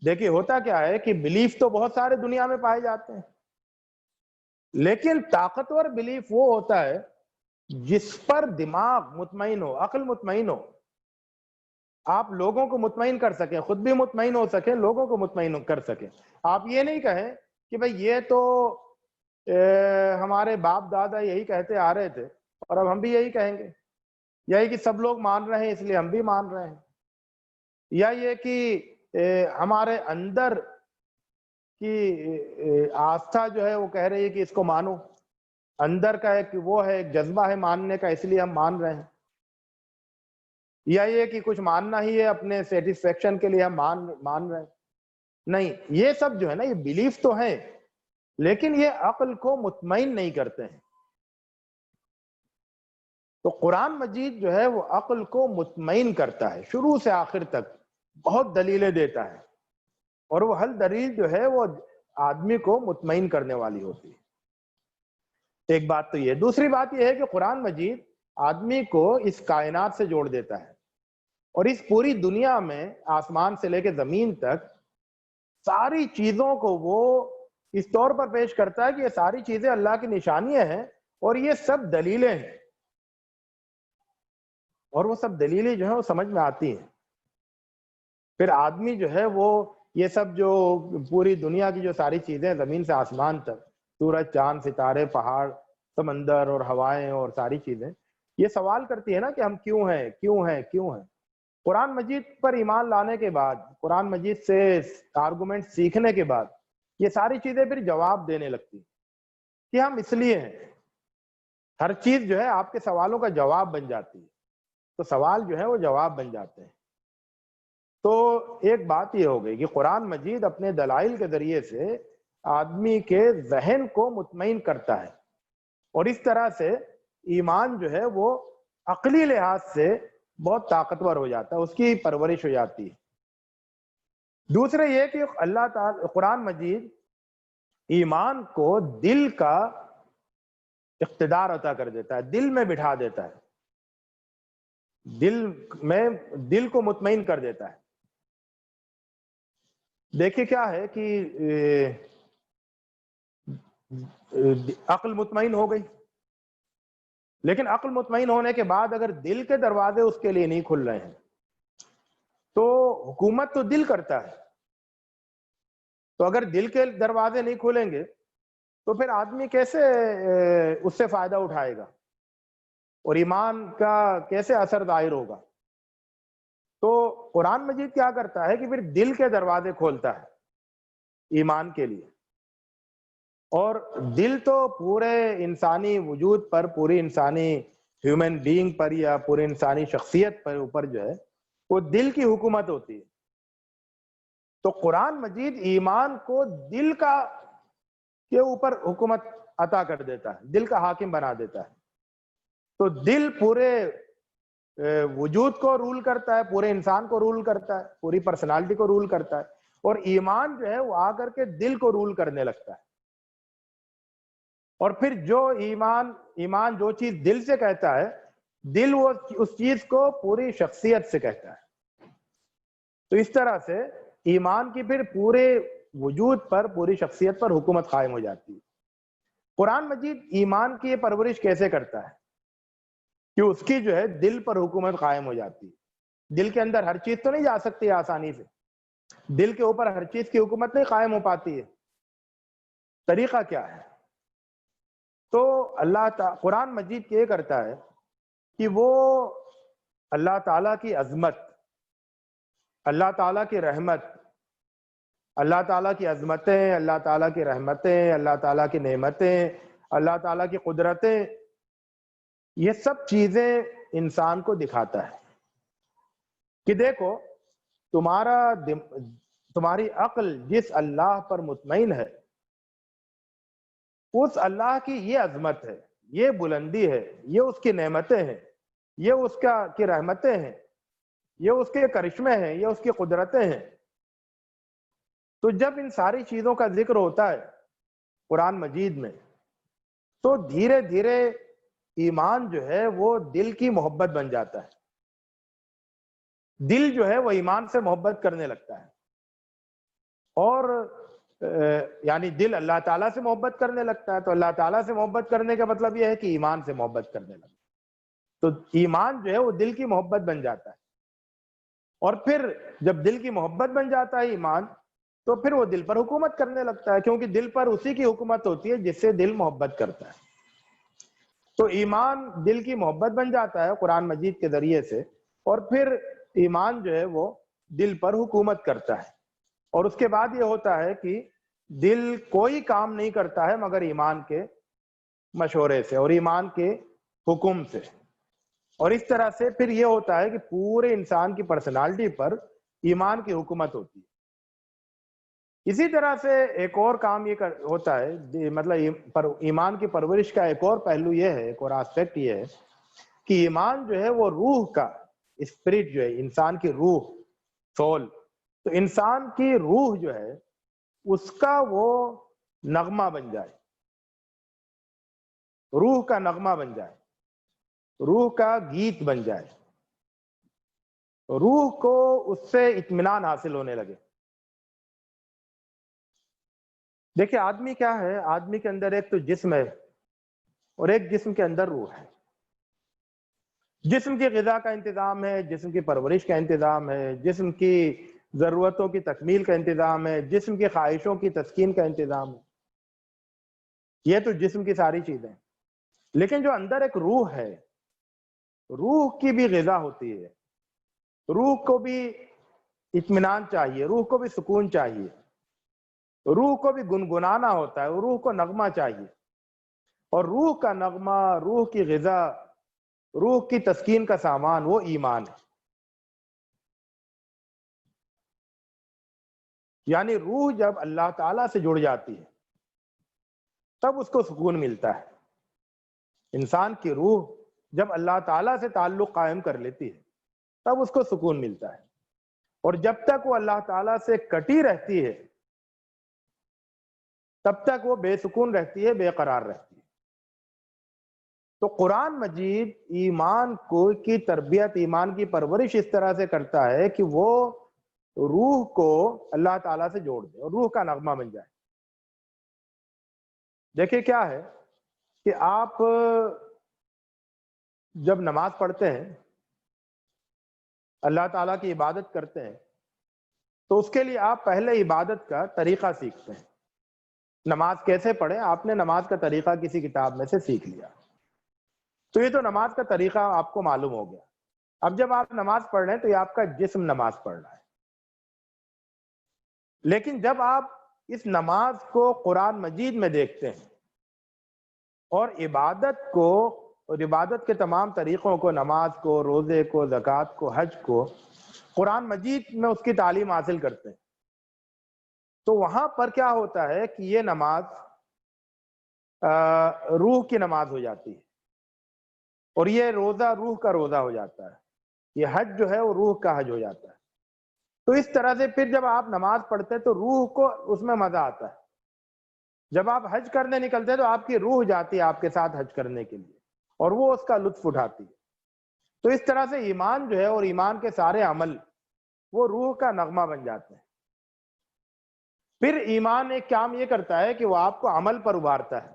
دیکھیے ہوتا کیا ہے کہ بلیف تو بہت سارے دنیا میں پائے جاتے ہیں، لیکن طاقتور بلیف وہ ہوتا ہے جس پر دماغ مطمئن ہو، عقل مطمئن ہو. آپ لوگوں کو مطمئن کر سکیں، خود بھی مطمئن ہو سکیں، لوگوں کو مطمئن کر سکیں. آپ یہ نہیں کہیں کہ بھئی یہ تو ہمارے باپ دادا یہی کہتے آ رہے تھے اور اب ہم بھی یہی کہیں گے، یہی کہ سب لوگ مان رہے ہیں اس لیے ہم بھی مان رہے ہیں، یا یہ کہ ہمارے اندر کی آستھا جو ہے وہ کہہ رہی ہے کہ اس کو مانو، اندر کا ایک وہ ہے، ایک جذبہ ہے ماننے کا، اس لیے ہم مان رہے ہیں، یا یہ کہ کچھ ماننا ہی ہے اپنے سیٹسفیکشن کے لیے ہم مان رہے ہیں. نہیں، یہ سب جو ہے نا یہ بلیف تو ہیں، لیکن یہ عقل کو مطمئن نہیں کرتے ہیں. تو قرآن مجید جو ہے وہ عقل کو مطمئن کرتا ہے، شروع سے آخر تک بہت دلیلیں دیتا ہے، اور وہ ہر دلیل جو ہے وہ آدمی کو مطمئن کرنے والی ہوتی ہے. ایک بات تو یہ. دوسری بات یہ ہے کہ قرآن مجید آدمی کو اس کائنات سے جوڑ دیتا ہے، اور اس پوری دنیا میں آسمان سے لے کے زمین تک ساری چیزوں کو وہ اس طور پر پیش کرتا ہے کہ یہ ساری چیزیں اللہ کی نشانیاں ہیں اور یہ سب دلیلیں ہیں، اور وہ سب دلیلیں جو ہیں وہ سمجھ میں آتی ہیں. پھر آدمی جو ہے وہ یہ سب جو پوری دنیا کی جو ساری چیزیں زمین سے آسمان تک، سورج، چاند، ستارے، پہاڑ، سمندر اور ہوائیں اور ساری چیزیں، یہ سوال کرتی ہے نا کہ ہم کیوں ہیں، کیوں ہیں، کیوں ہیں. قرآن مجید پر ایمان لانے کے بعد، قرآن مجید سے آرگومنٹ سیکھنے کے بعد، یہ ساری چیزیں پھر جواب دینے لگتی کہ ہم اس لیے ہیں. ہر چیز جو ہے آپ کے سوالوں کا جواب بن جاتی ہے. تو سوال جو ہے وہ جواب بن جاتے ہیں. تو ایک بات یہ ہو گئی کہ قرآن مجید اپنے دلائل کے ذریعے سے آدمی کے ذہن کو مطمئن کرتا ہے، اور اس طرح سے ایمان جو ہے وہ عقلی لحاظ سے بہت طاقتور ہو جاتا ہے، اس کی پرورش ہو جاتی ہے. دوسرے یہ کہ اللہ تعالی قرآن مجید ایمان کو دل کا اقتدار عطا کر دیتا ہے، دل میں بٹھا دیتا ہے، دل کو مطمئن کر دیتا ہے. دیکھیے کیا ہے کہ عقل مطمئن ہو گئی، لیکن عقل مطمئن ہونے کے بعد اگر دل کے دروازے اس کے لیے نہیں کھل رہے ہیں تو حکومت تو دل کرتا ہے، تو اگر دل کے دروازے نہیں کھولیں گے تو پھر آدمی کیسے اس سے فائدہ اٹھائے گا اور ایمان کا کیسے اثر ظاہر ہوگا؟ تو قرآن مجید کیا کرتا ہے کہ پھر دل کے دروازے کھولتا ہے ایمان کے لیے، اور دل تو پورے انسانی وجود پر، پوری انسانی ہیومن بینگ پر یا پورے انسانی شخصیت پر اوپر جو ہے وہ دل کی حکومت ہوتی ہے۔ تو قرآن مجید ایمان کو دل کا کے اوپر حکومت عطا کر دیتا ہے، دل کا حاکم بنا دیتا ہے۔ تو دل پورے وجود کو رول کرتا ہے، پورے انسان کو رول کرتا ہے، پوری پرسنالٹی کو رول کرتا ہے، اور ایمان جو ہے وہ آ کر کے دل کو رول کرنے لگتا ہے۔ اور پھر جو ایمان جو چیز دل سے کہتا ہے، دل وہ اس چیز کو پوری شخصیت سے کہتا ہے۔ تو اس طرح سے ایمان کی پھر پورے وجود پر، پوری شخصیت پر حکومت قائم ہو جاتی ہے۔ قرآن مجید ایمان کی یہ پرورش کیسے کرتا ہے کہ اس کی جو ہے دل پر حکومت قائم ہو جاتی ہے۔ دل کے اندر ہر چیز تو نہیں جا سکتی آسانی سے، دل کے اوپر ہر چیز کی حکومت نہیں قائم ہو پاتی ہے۔ طریقہ کیا ہے؟ تو اللہ تعالیٰ قرآن مجید یہ کرتا ہے کہ وہ اللہ تعالیٰ کی عظمت، اللہ تعالیٰ کی رحمت، اللہ تعالیٰ کی عظمتیں، اللہ تعالیٰ کی رحمتیں، اللہ تعالیٰ کی نعمتیں، اللہ تعالیٰ کی قدرتیں، یہ سب چیزیں انسان کو دکھاتا ہے کہ دیکھو تمہاری عقل جس اللہ پر مطمئن ہے، اس اللہ کی یہ عظمت ہے، یہ بلندی ہے، یہ اس کی نعمتیں ہیں، یہ اس کی رحمتیں ہیں، یہ اس کے کرشمے ہیں، یہ اس کی قدرتیں ہیں۔ تو جب ان ساری چیزوں کا ذکر ہوتا ہے قرآن مجید میں تو دھیرے دھیرے ایمان جو ہے وہ دل کی محبت بن جاتا ہے، دل جو ہے وہ ایمان سے محبت کرنے لگتا ہے، اور یعنی دل اللہ تعالیٰ سے محبت کرنے لگتا ہے۔ تو اللہ تعالیٰ سے محبت کرنے کا مطلب یہ ہے کہ ایمان سے محبت کرنے لگتا ہے، تو ایمان جو ہے وہ دل کی محبت بن جاتا ہے، اور پھر جب دل کی محبت بن جاتا ہے ایمان تو پھر وہ دل پر حکومت کرنے لگتا ہے، کیونکہ دل پر اسی کی حکومت ہوتی ہے جس سے دل محبت کرتا ہے۔ تو ایمان دل کی محبت بن جاتا ہے قرآن مجید کے ذریعے سے، اور پھر ایمان جو ہے وہ دل پر حکومت کرتا ہے، اور اس کے بعد یہ ہوتا ہے کہ دل کوئی کام نہیں کرتا ہے مگر ایمان کے مشورے سے اور ایمان کے حکم سے، اور اس طرح سے پھر یہ ہوتا ہے کہ پورے انسان کی پرسنالٹی پر ایمان کی حکومت ہوتی ہے۔ اسی طرح سے ایک اور کام یہ ہوتا ہے، مطلب ایمان کی پرورش کا ایک اور پہلو یہ ہے، ایک اور آسپیکٹ یہ ہے کہ ایمان جو ہے وہ روح کا، اسپرٹ جو ہے انسان کی روح، سول، تو انسان کی روح جو ہے اس کا وہ نغمہ بن جائے، روح کا نغمہ بن جائے، روح کا گیت بن جائے، روح کو اس سے اطمینان حاصل ہونے لگے۔ دیکھیں آدمی کیا ہے، آدمی کے اندر ایک تو جسم ہے اور ایک جسم کے اندر روح ہے۔ جسم کی غذا کا انتظام ہے، جسم کی پرورش کا انتظام ہے، جسم کی ضرورتوں کی تکمیل کا انتظام ہے، جسم کی خواہشوں کی تسکین کا انتظام ہے، یہ تو جسم کی ساری چیزیں۔ لیکن جو اندر ایک روح ہے، روح کی بھی غذا ہوتی ہے، روح کو بھی اطمینان چاہیے، روح کو بھی سکون چاہیے، روح کو بھی گنگنانا ہوتا ہے، روح کو نغمہ چاہیے، اور روح کا نغمہ، روح کی غذا، روح کی تسکین کا سامان وہ ایمان ہے۔ یعنی روح جب اللہ تعالیٰ سے جڑ جاتی ہے تب اس کو سکون ملتا ہے۔ انسان کی روح جب اللہ تعالیٰ سے تعلق قائم کر لیتی ہے تب اس کو سکون ملتا ہے، اور جب تک وہ اللہ تعالیٰ سے کٹی رہتی ہے تب تک وہ بے سکون رہتی ہے، بے قرار رہتی ہے۔ تو قرآن مجید ایمان کی تربیت، ایمان کی پرورش اس طرح سے کرتا ہے کہ وہ روح کو اللہ تعالیٰ سے جوڑ دے اور روح کا نغمہ بن جائے. دیکھیں کیا ہے کہ آپ جب نماز پڑھتے ہیں، اللہ تعالیٰ کی عبادت کرتے ہیں، تو اس کے لیے آپ پہلے عبادت کا طریقہ سیکھتے ہیں. نماز کیسے پڑھیں، آپ نے نماز کا طریقہ کسی کتاب میں سے سیکھ لیا، تو یہ تو نماز کا طریقہ آپ کو معلوم ہو گیا. اب جب آپ نماز پڑھ رہے ہیں تو یہ آپ کا جسم نماز پڑھ رہا ہے. لیکن جب آپ اس نماز کو قرآن مجید میں دیکھتے ہیں اور عبادت کو اور عبادت کے تمام طریقوں کو، نماز کو، روزے کو، زکوٰۃ کو، حج کو قرآن مجید میں اس کی تعلیم حاصل کرتے ہیں، تو وہاں پر کیا ہوتا ہے کہ یہ نماز روح کی نماز ہو جاتی ہے، اور یہ روزہ روح کا روزہ ہو جاتا ہے، یہ حج جو ہے وہ روح کا حج ہو جاتا ہے. تو اس طرح سے پھر جب آپ نماز پڑھتے ہیں تو روح کو اس میں مزہ آتا ہے. جب آپ حج کرنے نکلتے ہیں تو آپ کی روح جاتی ہے آپ کے ساتھ حج کرنے کے لیے، اور وہ اس کا لطف اٹھاتی ہے. تو اس طرح سے ایمان جو ہے اور ایمان کے سارے عمل وہ روح کا نغمہ بن جاتے ہیں. پھر ایمان ایک کام یہ کرتا ہے کہ وہ آپ کو عمل پر ابھارتا ہے،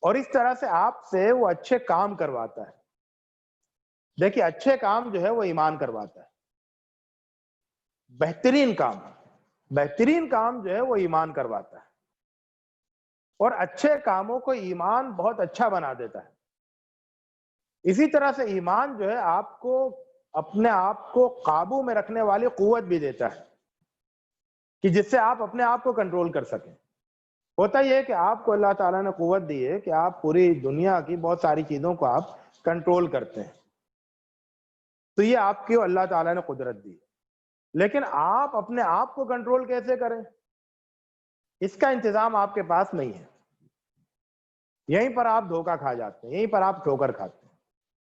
اور اس طرح سے آپ سے وہ اچھے کام کرواتا ہے. دیکھیے اچھے کام جو ہے وہ ایمان کرواتا ہے، بہترین کام جو ہے وہ ایمان کرواتا ہے، اور اچھے کاموں کو ایمان بہت اچھا بنا دیتا ہے. اسی طرح سے ایمان جو ہے آپ کو اپنے آپ کو قابو میں رکھنے والی قوت بھی دیتا ہے کہ جس سے آپ اپنے آپ کو کنٹرول کر سکیں. ہوتا یہ ہے کہ آپ کو اللہ تعالیٰ نے قوت دی ہے کہ آپ پوری دنیا کی بہت ساری چیزوں کو آپ کنٹرول کرتے ہیں، تو یہ آپ کی اللہ تعالیٰ نے قدرت دی ہے. لیکن آپ اپنے آپ کو کنٹرول کیسے کریں، اس کا انتظام آپ کے پاس نہیں ہے. یہیں پر آپ دھوکہ کھا جاتے ہیں، یہیں پر آپ ٹھوکر کھاتے ہیں،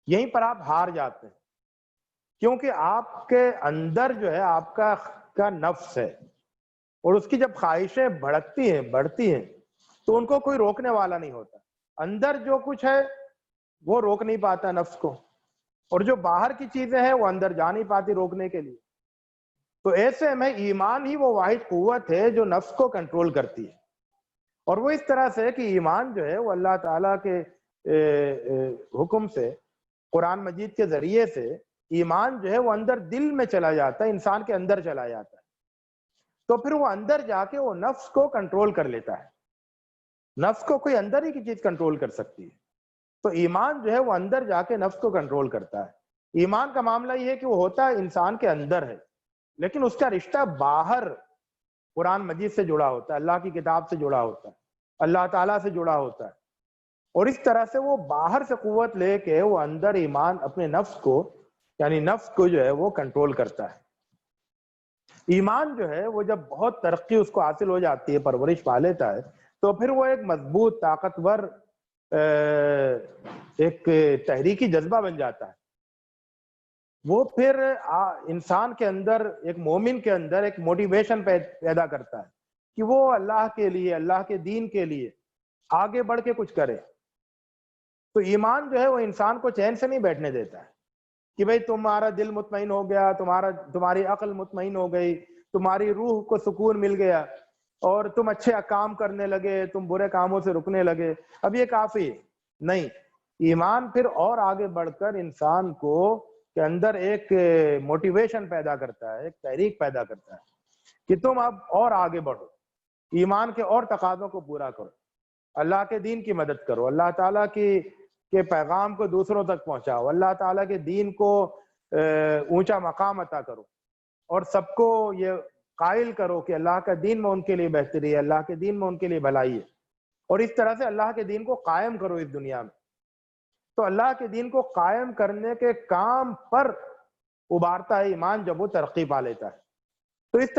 یہیں پر آپ ہار جاتے ہیں، کیونکہ آپ کے اندر جو ہے آپ کا نفس ہے، اور اس کی جب خواہشیں بڑھتی ہیں تو ان کو کوئی روکنے والا نہیں ہوتا. اندر جو کچھ ہے وہ روک نہیں پاتا نفس کو، اور جو باہر کی چیزیں ہیں وہ اندر جا نہیں پاتی روکنے کے لیے. تو ایسے میں ایمان ہی وہ واحد قوت ہے جو نفس کو کنٹرول کرتی ہے. اور وہ اس طرح سے کہ ایمان جو ہے وہ اللہ تعالیٰ کے حکم سے، قرآن مجید کے ذریعے سے ایمان جو ہے وہ اندر دل میں چلا جاتا ہے، انسان کے اندر چلا جاتا ہے. تو پھر وہ اندر جا کے وہ نفس کو کنٹرول کر لیتا ہے. نفس کو کوئی اندر ہی کی چیز کنٹرول کر سکتی ہے، تو ایمان جو ہے وہ اندر جا کے نفس کو کنٹرول کرتا ہے. ایمان کا معاملہ یہ ہے کہ وہ ہوتا ہے انسان کے اندر ہے، لیکن اس کا رشتہ باہر قرآن مجید سے جڑا ہوتا ہے، اللہ کی کتاب سے جڑا ہوتا ہے، اللہ تعالیٰ سے جڑا ہوتا ہے. اور اس طرح سے وہ باہر سے قوت لے کے وہ اندر ایمان اپنے نفس کو، یعنی نفس کو جو ہے وہ کنٹرول کرتا ہے. ایمان جو ہے وہ جب بہت ترقی اس کو حاصل ہو جاتی ہے، پرورش پا لیتا ہے، تو پھر وہ ایک مضبوط، طاقتور ایک تحریکی جذبہ بن جاتا ہے. وہ پھر انسان کے اندر، ایک مومن کے اندر ایک موٹیویشن پیدا کرتا ہے کہ وہ اللہ کے لیے، اللہ کے دین کے لیے آگے بڑھ کے کچھ کرے. تو ایمان جو ہے وہ انسان کو چین سے نہیں بیٹھنے دیتا ہے کہ بھئی تمہارا دل مطمئن ہو گیا، تمہاری عقل مطمئن ہو گئی، تمہاری روح کو سکون مل گیا اور تم اچھے کام کرنے لگے، تم برے کاموں سے رکنے لگے، اب یہ کافی نہیں. ایمان پھر اور آگے بڑھ کر انسان کو کے اندر ایک موٹیویشن پیدا کرتا ہے، ایک تحریک پیدا کرتا ہے کہ تم اب اور آگے بڑھو، ایمان کے اور تقاضوں کو پورا کرو، اللہ کے دین کی مدد کرو، اللہ تعالیٰ کے پیغام کو دوسروں تک پہنچاؤ، اللہ تعالیٰ کے دین کو اونچا مقام عطا کرو، اور سب کو یہ قائل کرو کہ اللہ کا دین میں ان کے لیے بہتری ہے، اللہ کے دین میں ان کے لیے بھلائی ہے. اور اس طرح سے اللہ کے دین کو قائم کرو اس دنیا میں. تو اللہ کے دین کو قائم کرنے کے کام پر ابھارتا ہے ایمان جب وہ ترقی پا لیتا ہے. تو اس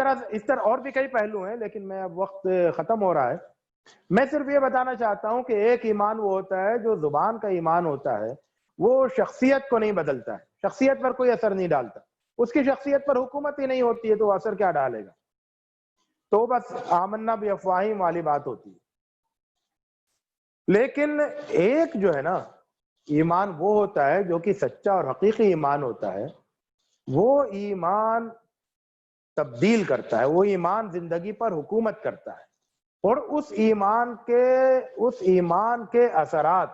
طرح اور بھی کئی پہلو ہیں، لیکن میں اب وقت ختم ہو رہا ہے. میں صرف یہ بتانا چاہتا ہوں کہ ایک ایمان وہ ہوتا ہے جو زبان کا ایمان ہوتا ہے، وہ شخصیت کو نہیں بدلتا ہے، شخصیت پر کوئی اثر نہیں ڈالتا. اس کی شخصیت پر حکومت ہی نہیں ہوتی ہے تو اثر کیا ڈالے گا؟ تو بس آمنا بافواہہم والی بات ہوتی ہے. لیکن ایک جو ہے نا ایمان وہ ہوتا ہے جو کہ سچا اور حقیقی ایمان ہوتا ہے. وہ ایمان تبدیل کرتا ہے، وہ ایمان زندگی پر حکومت کرتا ہے، اور اس ایمان کے اثرات،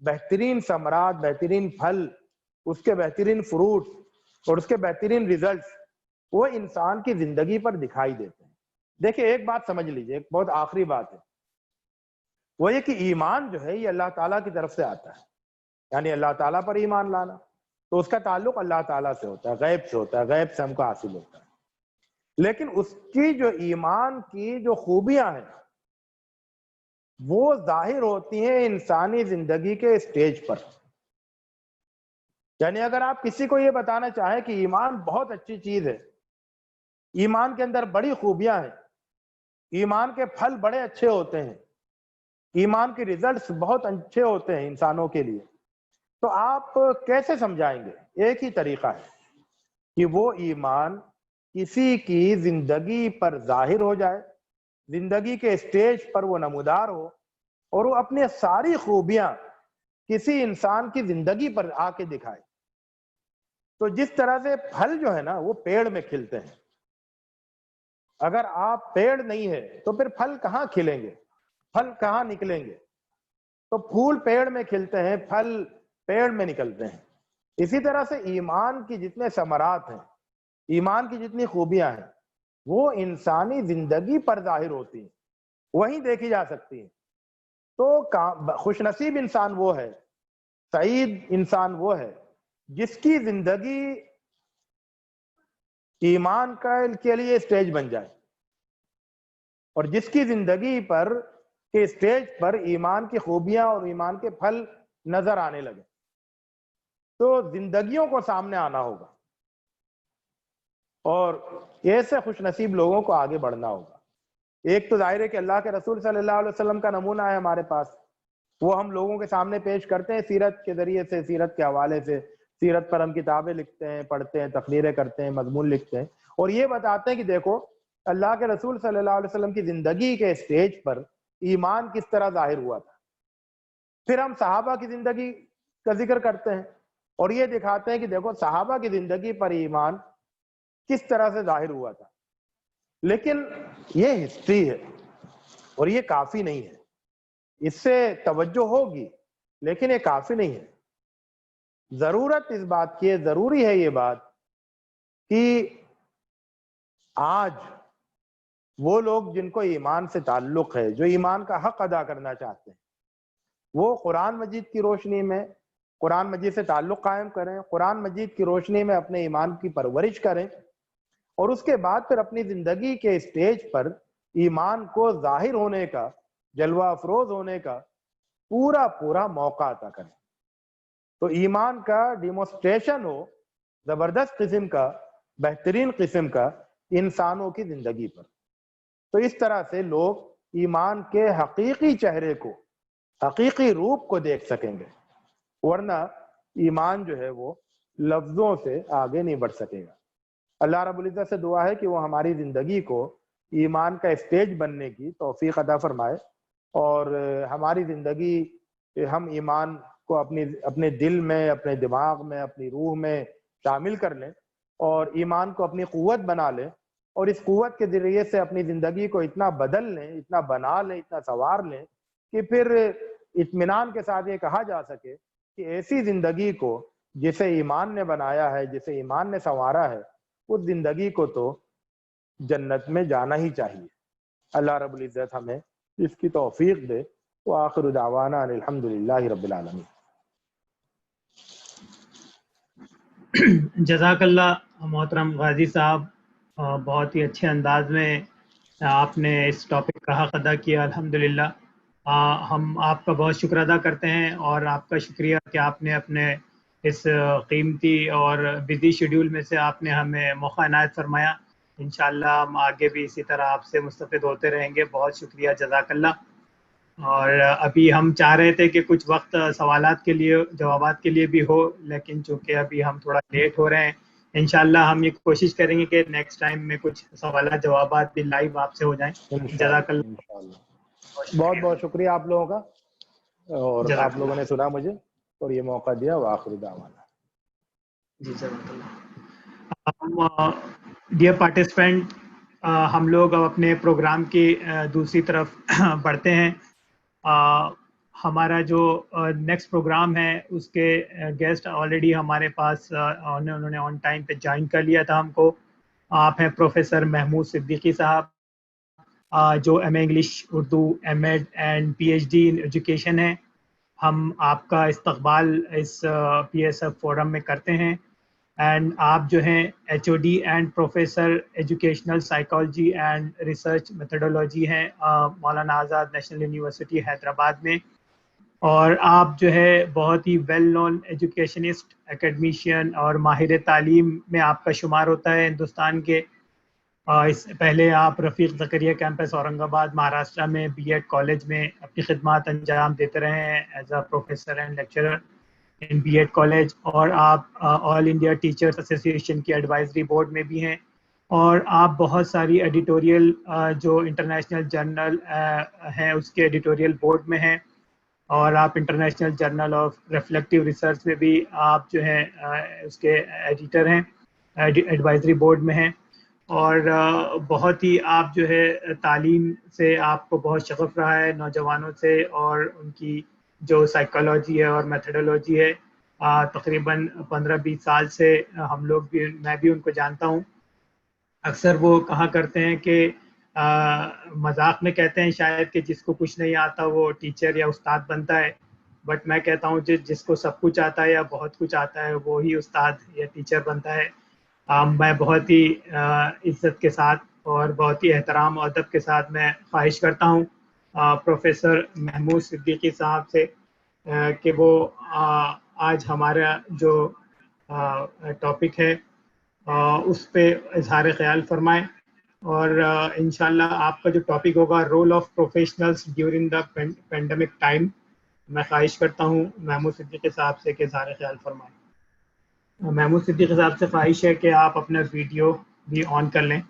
بہترین ثمرات، بہترین پھل، اس کے بہترین فروٹ اور اس کے بہترین ریزلٹس وہ انسان کی زندگی پر دکھائی دیتے ہیں۔ دیکھیں ایک بات سمجھ لیجئے، ایک بہت آخری بات ہے، وہ یہ کہ ایمان جو ہے یہ اللہ تعالیٰ کی طرف سے آتا ہے، یعنی اللہ تعالیٰ پر ایمان لانا، تو اس کا تعلق اللہ تعالیٰ سے ہوتا ہے، غیب سے ہوتا ہے، غیب سے ہم کو حاصل ہوتا ہے۔ لیکن اس کی جو ایمان کی جو خوبیاں ہیں وہ ظاہر ہوتی ہیں انسانی زندگی کے اسٹیج پر۔ یعنی اگر آپ کسی کو یہ بتانا چاہیں کہ ایمان بہت اچھی چیز ہے، ایمان کے اندر بڑی خوبیاں ہیں، ایمان کے پھل بڑے اچھے ہوتے ہیں، ایمان کے ریزلٹس بہت اچھے ہوتے ہیں انسانوں کے لیے، تو آپ کیسے سمجھائیں گے؟ ایک ہی طریقہ ہے کہ وہ ایمان کسی کی زندگی پر ظاہر ہو جائے، زندگی کے اسٹیج پر وہ نمودار ہو، اور وہ اپنے ساری خوبیاں کسی انسان کی زندگی پر آ کے دکھائے۔ تو جس طرح سے پھل جو ہے نا وہ پیڑ میں کھلتے ہیں، اگر آپ پیڑ نہیں ہے تو پھر پھل کہاں کھلیں گے، پھل کہاں نکلیں گے؟ تو پھول پیڑ میں کھلتے ہیں، پھل پیڑ میں نکلتے ہیں۔ اسی طرح سے ایمان کی جتنے ثمرات ہیں، ایمان کی جتنی خوبیاں ہیں، وہ انسانی زندگی پر ظاہر ہوتی ہیں، وہیں دیکھی جا سکتی ہیں۔ تو خوش نصیب انسان وہ ہے، سعید انسان وہ ہے جس کی زندگی ایمان کے لیے اسٹیج بن جائے، اور جس کی زندگی پر کے اسٹیج پر ایمان کی خوبیاں اور ایمان کے پھل نظر آنے لگے۔ تو زندگیوں کو سامنے آنا ہوگا، اور ایسے خوش نصیب لوگوں کو آگے بڑھنا ہوگا۔ ایک تو ظاہر ہے کہ اللہ کے رسول صلی اللہ علیہ وسلم کا نمونہ ہے ہمارے پاس، وہ ہم لوگوں کے سامنے پیش کرتے ہیں سیرت کے ذریعے سے، سیرت کے حوالے سے، سیرت پر ہم کتابیں لکھتے ہیں، پڑھتے ہیں، تقریریں کرتے ہیں، مضمون لکھتے ہیں، اور یہ بتاتے ہیں کہ دیکھو اللہ کے رسول صلی اللہ علیہ وسلم کی زندگی کے اسٹیج پر ایمان کس طرح ظاہر ہوا تھا۔ پھر ہم صحابہ کی زندگی کا ذکر کرتے ہیں اور یہ دکھاتے ہیں کہ دیکھو صحابہ کی زندگی پر ایمان کس طرح سے ظاہر ہوا تھا۔ لیکن یہ ہسٹری ہے اور یہ کافی نہیں ہے، اس سے توجہ ہوگی لیکن یہ کافی نہیں ہے۔ ضرورت اس بات کی ہے، ضروری ہے یہ بات کہ آج وہ لوگ جن کو ایمان سے تعلق ہے، جو ایمان کا حق ادا کرنا چاہتے ہیں، وہ قرآن مجید کی روشنی میں قرآن مجید سے تعلق قائم کریں، قرآن مجید کی روشنی میں اپنے ایمان کی پرورش کریں، اور اس کے بعد پھر اپنی زندگی کے اسٹیج پر ایمان کو ظاہر ہونے کا، جلوہ افروز ہونے کا پورا موقع عطا کریں۔ تو ایمان کا ڈیمونسٹریشن ہو زبردست قسم کا، بہترین قسم کا انسانوں کی زندگی پر۔ تو اس طرح سے لوگ ایمان کے حقیقی چہرے کو، حقیقی روپ کو دیکھ سکیں گے، ورنہ ایمان جو ہے وہ لفظوں سے آگے نہیں بڑھ سکے گا۔ اللہ رب العزت سے دعا ہے کہ وہ ہماری زندگی کو ایمان کا اسٹیج بننے کی توفیق عطا فرمائے، اور ہماری زندگی ہم ایمان کو اپنے دل میں، اپنے دماغ میں، اپنی روح میں شامل کر لیں، اور ایمان کو اپنی قوت بنا لیں، اور اس قوت کے ذریعے سے اپنی زندگی کو اتنا بدل لیں، اتنا بنا لیں، اتنا سنوار لیں کہ پھر اطمینان کے ساتھ یہ کہا جا سکے کہ ایسی زندگی کو جسے ایمان نے بنایا ہے، جسے ایمان نے سنوارا ہے، اس زندگی کو تو جنت میں جانا ہی چاہیے۔ اللہ رب العزت ہمیں اس کی توفیق دے۔ وآخر دعوانا ان الحمدللہ رب العالمین۔ جزاک اللہ محترم غازی صاحب، بہت ہی اچھے انداز میں آپ نے اس ٹاپک کا حق ادا کیا، الحمدللہ۔ ہم آپ کا بہت شکر ادا کرتے ہیں، اور آپ کا شکریہ کہ آپ نے اپنے اس قیمتی اور بزی شیڈیول میں سے آپ نے ہمیں موقع عنایت فرمایا۔ انشاءاللہ ہم آگے بھی اسی طرح آپ سے مستفید ہوتے رہیں گے۔ بہت شکریہ، جزاک اللہ۔ اور ابھی ہم چاہ رہے تھے کہ کچھ وقت سوالات کے لیے، جوابات کے لیے بھی ہو، لیکن چونکہ ابھی ہم تھوڑا لیٹ ہو رہے ہیں، انشاءاللہ ہم یہ کوشش کریں گے کہ نیکسٹ ٹائم میں کچھ سوالات جوابات بھی لائیو آپ سے ہو جائیں۔ جزاک اللہ، بہت بہت شکریہ آپ لوگوں کا، اور جزاک آپ لوگوں نے سنا مجھے اور یہ موقع دیا۔ وآخر دعوانا۔ جی جزاک اللہ۔ ہم ڈیئر پارٹیسپینٹ، ہم لوگ اب اپنے پروگرام کی دوسری طرف بڑھتے ہیں. ہمارا جو نیکسٹ پروگرام ہے اس کے گیسٹ آلریڈی ہمارے پاس انہوں نے آن ٹائم پہ جوائن کر لیا تھا ہم کو. آپ ہیں پروفیسر محمود صدیقی صاحب، جو M A English Urdu M Ed and P H D in education ہے. ہم آپ کا استقبال اس پی ایس ایف فورم میں کرتے ہیں. اینڈ آپ جو ہیں H O D and professor educational psychology and research methodology ہیں مولانا آزاد نیشنل یونیورسٹی حیدرآباد میں. اور آپ جو ہے بہت ہی ویل نون ایجوکیشنسٹ، اکیڈمیشین اور ماہر تعلیم میں آپ کا شمار ہوتا ہے ہندوستان کے. اس سے پہلے آپ رفیق زکریا کیمپس اورنگ آباد مہاراشٹرا میں بی ایڈ کالج میں اپنی خدمات انجام دیتے رہے ہیں as a professor and lecturer in B Ed college. اور آپ آل انڈیا ٹیچرس ایسوسی ایشن کی ایڈوائزری بورڈ میں بھی ہیں. اور آپ بہت ساری ایڈیٹوریل جو انٹرنیشنل جرنل ہیں اس کے ایڈیٹوریل بورڈ میں ہیں. اور آپ international journal of reflective research میں بھی آپ جو ہیں اس کے ایڈیٹر ہیں، ایڈوائزری بورڈ میں ہیں. اور بہت ہی آپ جو ہے تعلیم سے آپ کو بہت شغف رہا ہے نوجوانوں سے، اور ان کی جو سائیکالوجی ہے اور میتھڈولوجی ہے تقریباً 15-20 سال سے ہم لوگ بھی، میں بھی ان کو جانتا ہوں. اکثر وہ کہا کرتے ہیں کہ مذاق میں کہتے ہیں شاید کہ جس کو کچھ نہیں آتا وہ ٹیچر یا استاد بنتا ہے. بٹ میں کہتا ہوں جس کو سب کچھ آتا ہے یا بہت کچھ آتا ہے وہی استاد یا ٹیچر بنتا ہے. میں بہت ہی عزت کے ساتھ اور بہت ہی احترام و ادب کے ساتھ میں خواہش کرتا ہوں پروفیسر محمود صدیقی صاحب سے کہ وہ آج ہمارا جو ٹاپک ہے اس پہ اظہار خیال فرمائیں. اور انشاءاللہ آپ کا جو ٹاپک ہوگا role of professionals during the pandemic time, میں خواہش کرتا ہوں محمود صدیقی صاحب سے کہ اظہار خیال فرمائیں. محمود صدیقی صاحب سے خواہش ہے کہ آپ اپنا ویڈیو بھی آن کر لیں.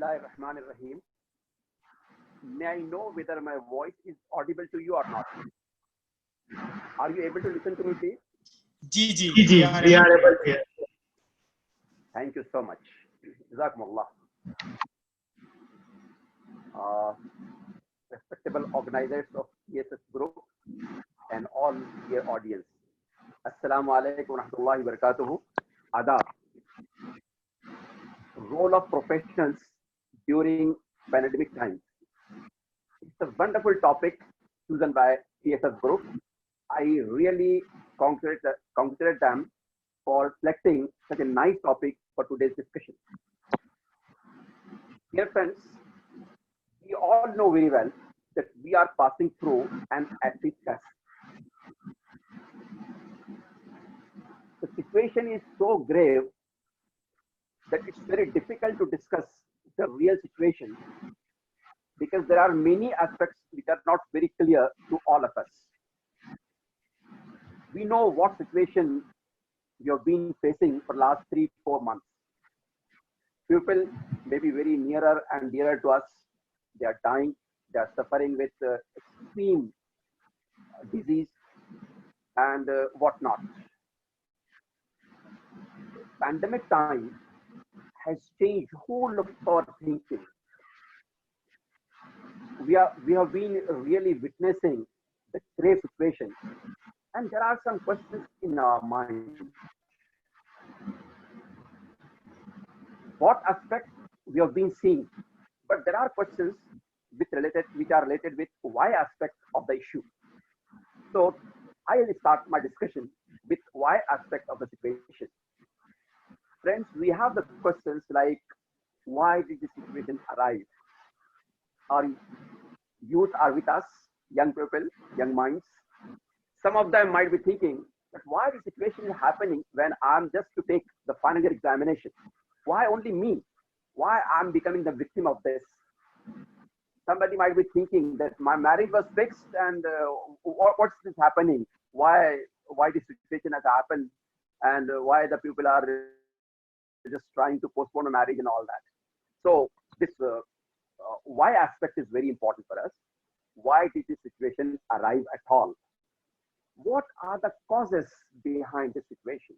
Bismillahirrahmanirrahim. May I know whether my voice is audible to you or not? Are you able to listen to me, please? G we are able to hear. Thank you so much. Jazakumullah. Respectable organizers of PSS group and all dear audience. Assalamu alaikum wa rahmatullahi wa barakatuhu. Adab. Role of professionals during pandemic times. It's a wonderful topic chosen by PSS group. I really congratulate them for selecting such a nice topic for today's discussion. Dear friends, we all know very well that we are passing through an acid test. The situation is so grave that it's very difficult to discuss the real situation because there are many aspects which are not very clear to all of us. We know what situation we have been facing for the last 3-4 months. People may be very nearer and dearer to us. They are dying. They are suffering with extreme disease and whatnot. Pandemic time has changed whole of our thinking. We have been really witnessing the grave situation, and there are some questions in our mind. What aspect we have been seeing, but there are questions which are related with why aspect of the issue. So I will start my discussion with why aspect of the situation. Friends, we have the questions like, why did this situation arise? Our youth are with us, young people, young minds. Some of them might be thinking that why the situation is happening when I'm just to take the final year examination? Why only me? Why I'm becoming the victim of this? Somebody might be thinking that my marriage was fixed and what's this happening? Why this situation has happened and why the people are just trying to postpone a marriage and all that. So this why aspect is very important for us. Why did this situation arrive at all? What are the causes behind this situation?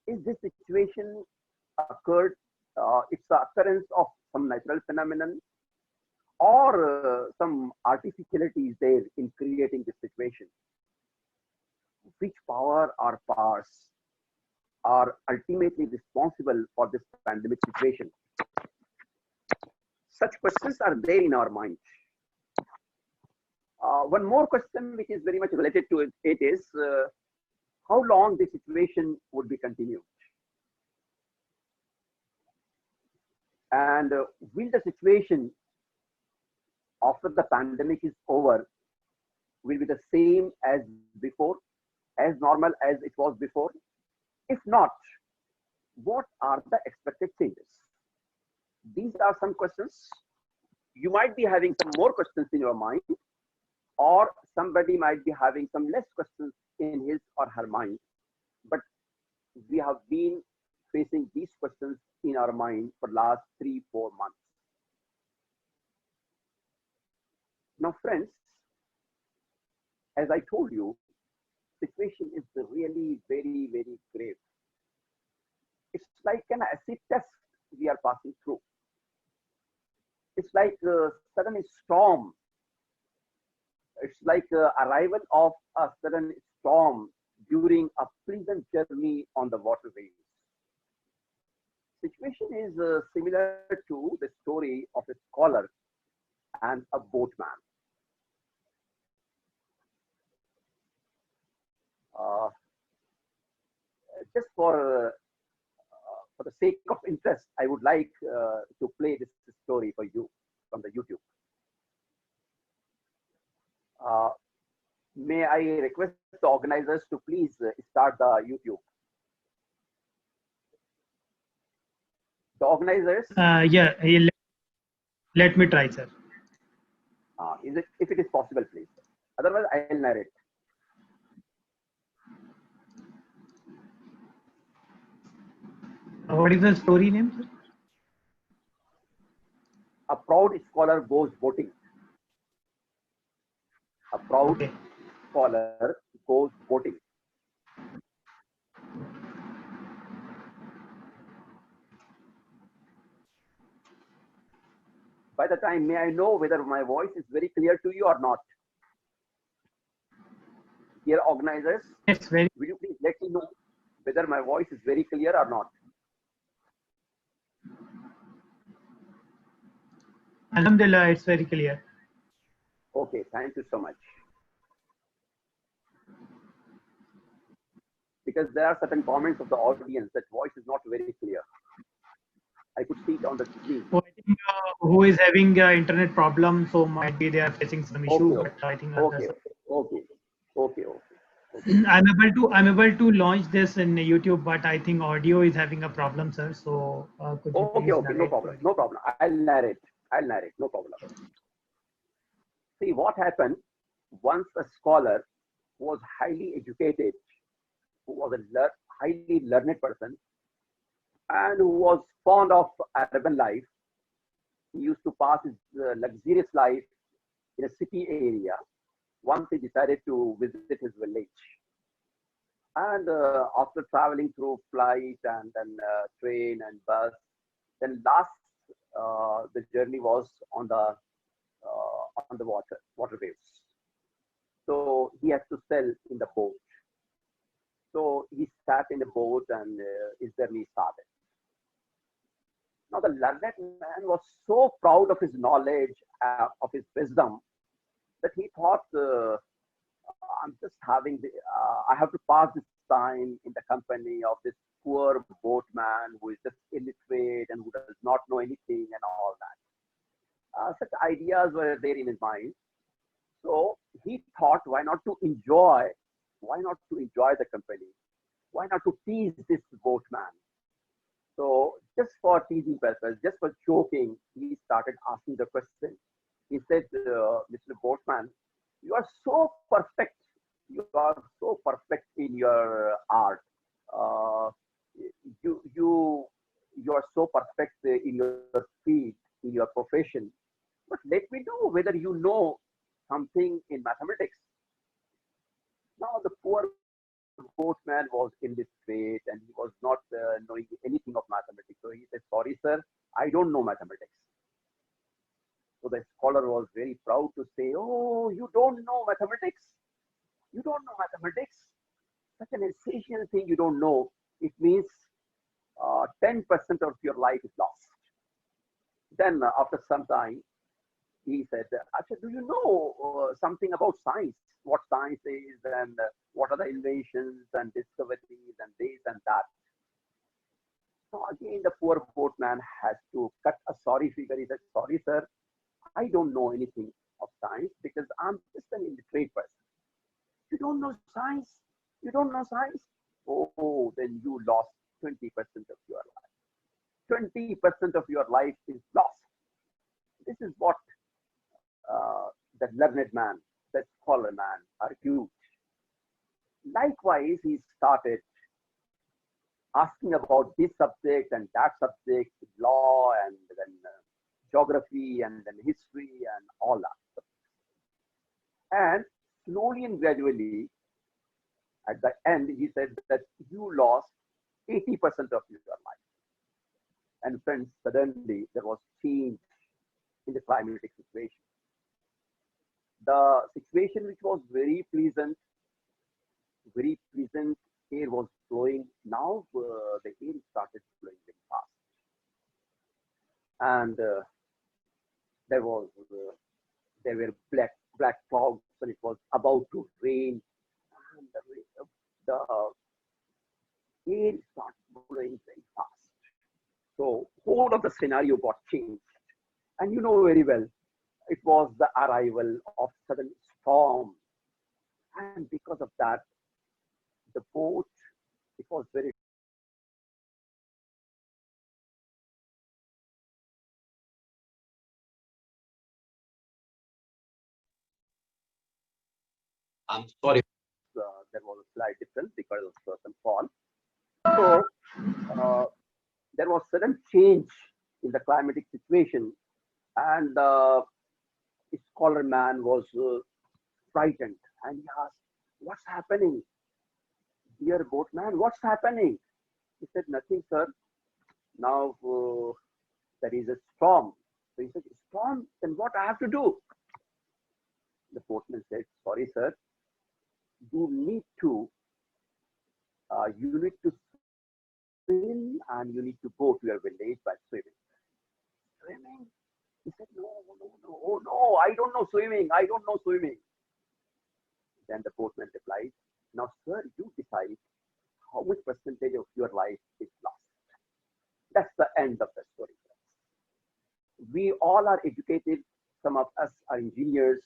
Is this situation occurred? It's the occurrence of some natural phenomenon, or some artificiality is there in creating this situation? Which power or powers are ultimately responsible for this pandemic situation? Such questions are there in our mind. One more question which is very much related to it is, how long this situation would be continued? And will the situation after the pandemic is over will be the same as before, as normal as it was before? If not, what are the expected changes? These are some questions. You might be having some more questions in your mind, or somebody might be having some less questions in his or her mind. But we have been facing these questions in our mind for last 3-4 months. Now, friends, as I told you, situation is really very, very grave. It's like an acid test we are passing through. It's like a sudden storm. It's like arrival of a sudden storm during a pleasant journey on the waterways. Situation is similar to the story of a scholar and a boatman. Just for the sake of interest, I would like to play this story for you from the YouTube. May I request the organizers to please start the YouTube? The organizers? Yeah, let me try, sir. Is it, if it is possible, please. Otherwise, I'll narrate. What is the story name, sir? A proud scholar goes boating. A proud scholar goes boating. By the time, may I know whether my voice is very clear to you or not? Dear organizers, Yes, very. will you please let me know whether my voice is very clear or not? Alhamdulillah, it's very clear. Okay, thank you so much. Because there are certain comments of the audience that voice is not very clear. I could see it on the screen. So I think who is having internet problem, so might be they are facing some issue. Okay, but I think okay. I'm able to launch this in YouTube, but I think audio is having a problem, sir. So could you please Okay, no problem. I'll narrate, no problem. See what happened once a scholar who was highly educated, who was a highly learned person, and who was fond of urban life. He used to pass his luxurious life in a city area. Once he decided to visit his village. And after traveling through flight and then train and bus, then last the journey was on the waterways. So he has to sail in the boat. So he sat in the boat and his journey started. Now the learned man was so proud of his knowledge, of his wisdom, that he thought, I'm just having I have to pass this time in the company of this poor boatman who is just illiterate and who does not know anything and all that. Such ideas were there in his mind. So he thought, why not to enjoy the company? Why not to tease this boatman? So just for teasing purpose, just for joking, he started asking the question. He said, Mr. Boatman, you are so perfect. You are so perfect in your art. You you are so perfect in your field, in your profession, but let me know whether you know something in mathematics. Now the poor boatman was in this strait and he was not knowing anything of mathematics. So he said, sorry, sir, I don't know mathematics. So the scholar was very proud to say, oh, you don't know mathematics? You don't know mathematics? Such an essential thing you don't know. It means 10% of your life is lost. Then after some time, he said, Acha, do you know something about science? What science is and what are the inventions and discoveries and this and that. So again, the poor boatman has to cut a sorry figure. He said, sorry, sir, I don't know anything of science because I'm just an illiterate person. You don't know science? You don't know science? Oh, then you lost 20% of your life. 20% of your life is lost. This is what the learned man, the scholar man argued. Likewise, he started asking about this subject and that subject, law and then geography and then history and all that. And slowly and gradually, at the end, he said that you lost 80% of your life. And friends, suddenly there was change in the climatic situation. The situation which was very pleasant, air was blowing. Now the air started blowing very fast. And there were black clouds and it was about to rain. And the air started blowing very fast. So whole of the scenario got changed. And you know very well, it was the arrival of sudden storm. And because of that, the boat, it was very I'm sorry. There was a slight difference because of some fall. So there was sudden change in the climatic situation, and the scholar man was frightened, and he asked, "What's happening, dear boatman? What's happening?" He said, "Nothing, sir. Now there is a storm." So he said, "Storm? Then what I have to do?" The boatman said, "Sorry, sir. You need to swim and you need to go to your village by swimming." Swimming? He said, "No, oh no, I don't know swimming. I don't know swimming." Then the boatman replied, "Now, sir, you decide how much percentage of your life is lost." That's the end of the story. We all are educated. Some of us are engineers,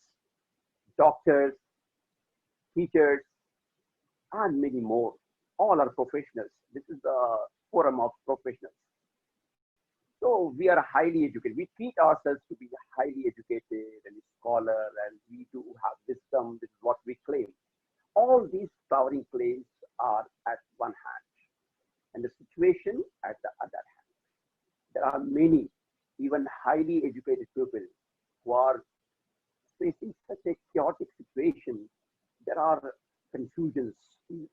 doctors, teachers, and many more. All are professionals. This is the forum of professionals. So we are highly educated. We treat ourselves to be highly educated and scholar, and we do have wisdom. This is what we claim. All these towering claims are at one hand, and the situation at the other hand. There are many, even highly educated people who are facing such a chaotic situation. There are confusions.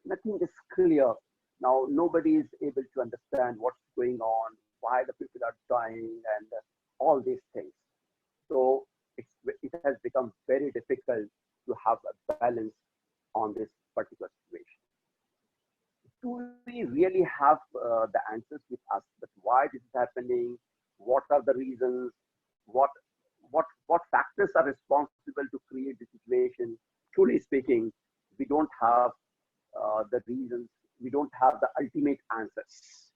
Nothing is clear. Now, nobody is able to understand what's going on, why the people are dying, and all these things. So it has become very difficult to have a balance on this particular situation. Do we really have the answers with us? That why this is happening? What are the reasons? What factors are responsible to create the situation? Truly speaking, we don't have the reasons. We don't have the ultimate answers.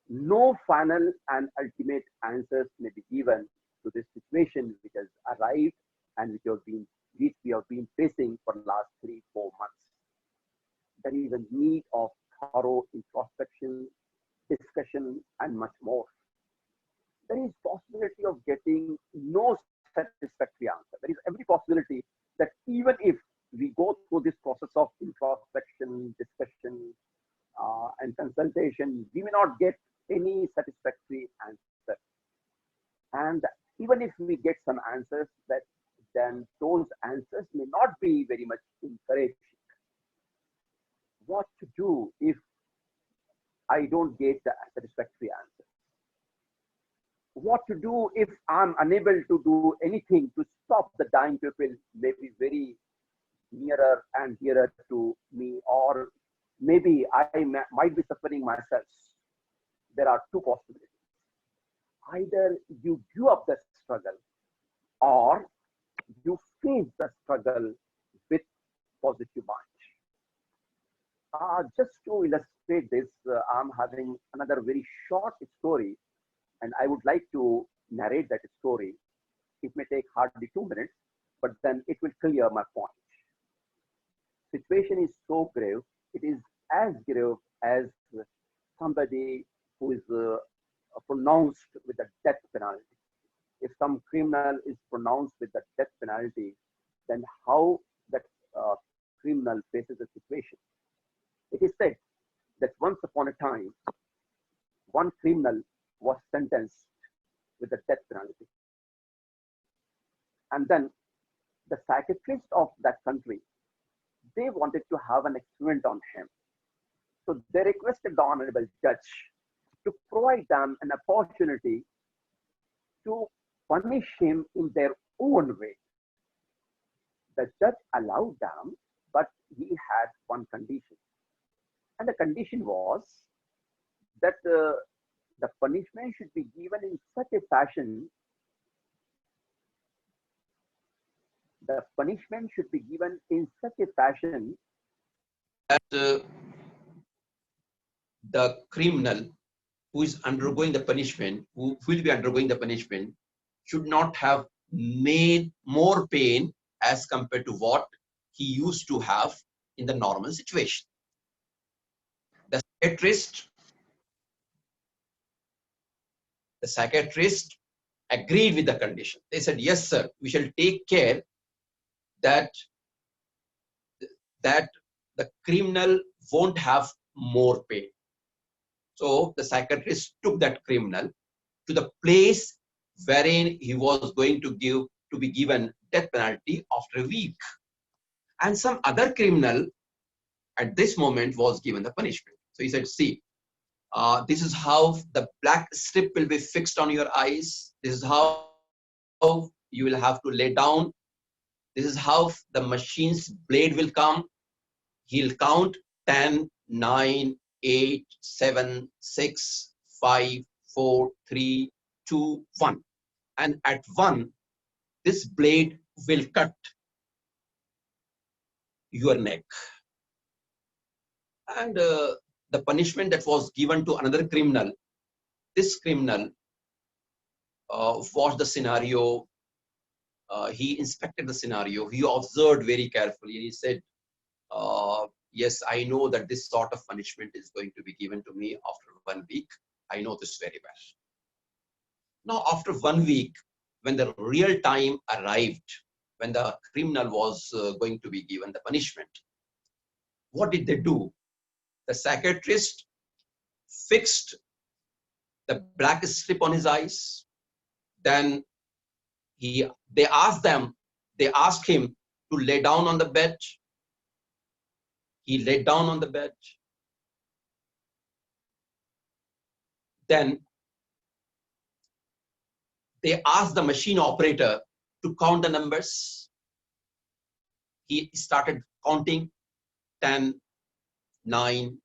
No final and ultimate answers may be given to this situation which has arrived and which we have been facing for the last 3-4 months. There is a need of thorough introspection, discussion, and much more. There is possibility of getting no satisfactory answer. There is every possibility that even if we go through this process of introspection, discussion, and consultation, we may not get any satisfactory answer. And even if we get some answers, that then those answers may not be very much encouraging. What to do if I don't get the satisfactory answer? What to do if I'm unable to do anything to stop the dying people, maybe very nearer and dearer to me, or maybe I might be suffering myself? There are two possibilities. Either you give up the struggle, or you face the struggle with positive mind. Just to illustrate this, I'm having another very short story, and I would like to narrate that story. It may take hardly 2 minutes, but then it will clear my point. Situation is so grave. It is as grave as somebody who is pronounced with the death penalty. If some criminal is pronounced with the death penalty, then how that criminal faces the situation? It is said that once upon a time, one criminal was sentenced with the death penalty. And then the psychiatrist of that country, they wanted to have an experiment on him. So they requested the honorable judge to provide them an opportunity to punish him in their own way. The judge allowed them, but he had one condition. And the condition was that the punishment should be given in such a fashion, that the criminal who is undergoing the punishment, who will be undergoing the punishment, should not have made more pain as compared to what he used to have in the normal situation. The psychiatrist agreed with the condition. They said, yes, sir, we shall take care that the criminal won't have more pain. So the psychiatrist took that criminal to the place wherein he was going to be given death penalty after a week. And some other criminal at this moment was given the punishment. So he said, see, this is how the black strip will be fixed on your eyes. This is how you will have to lay down. This is how the machine's blade will come. He'll count 10, 9, 8, 7, 6, 5, 4, 3, 2, 1. And at 1, this blade will cut your neck. And the punishment that was given to another criminal, this criminal watched the scenario. He inspected the scenario. He observed very carefully. And he said, yes, I know that this sort of punishment is going to be given to me after 1 week. I know this very well. Now, after 1 week, when the real time arrived, when the criminal was going to be given the punishment, what did they do? The psychiatrist fixed the black strip on his eyes. Then they asked him to lay down on the bed. He lay down on the bed. Then they asked the machine operator to count the numbers. He started counting 10, 9,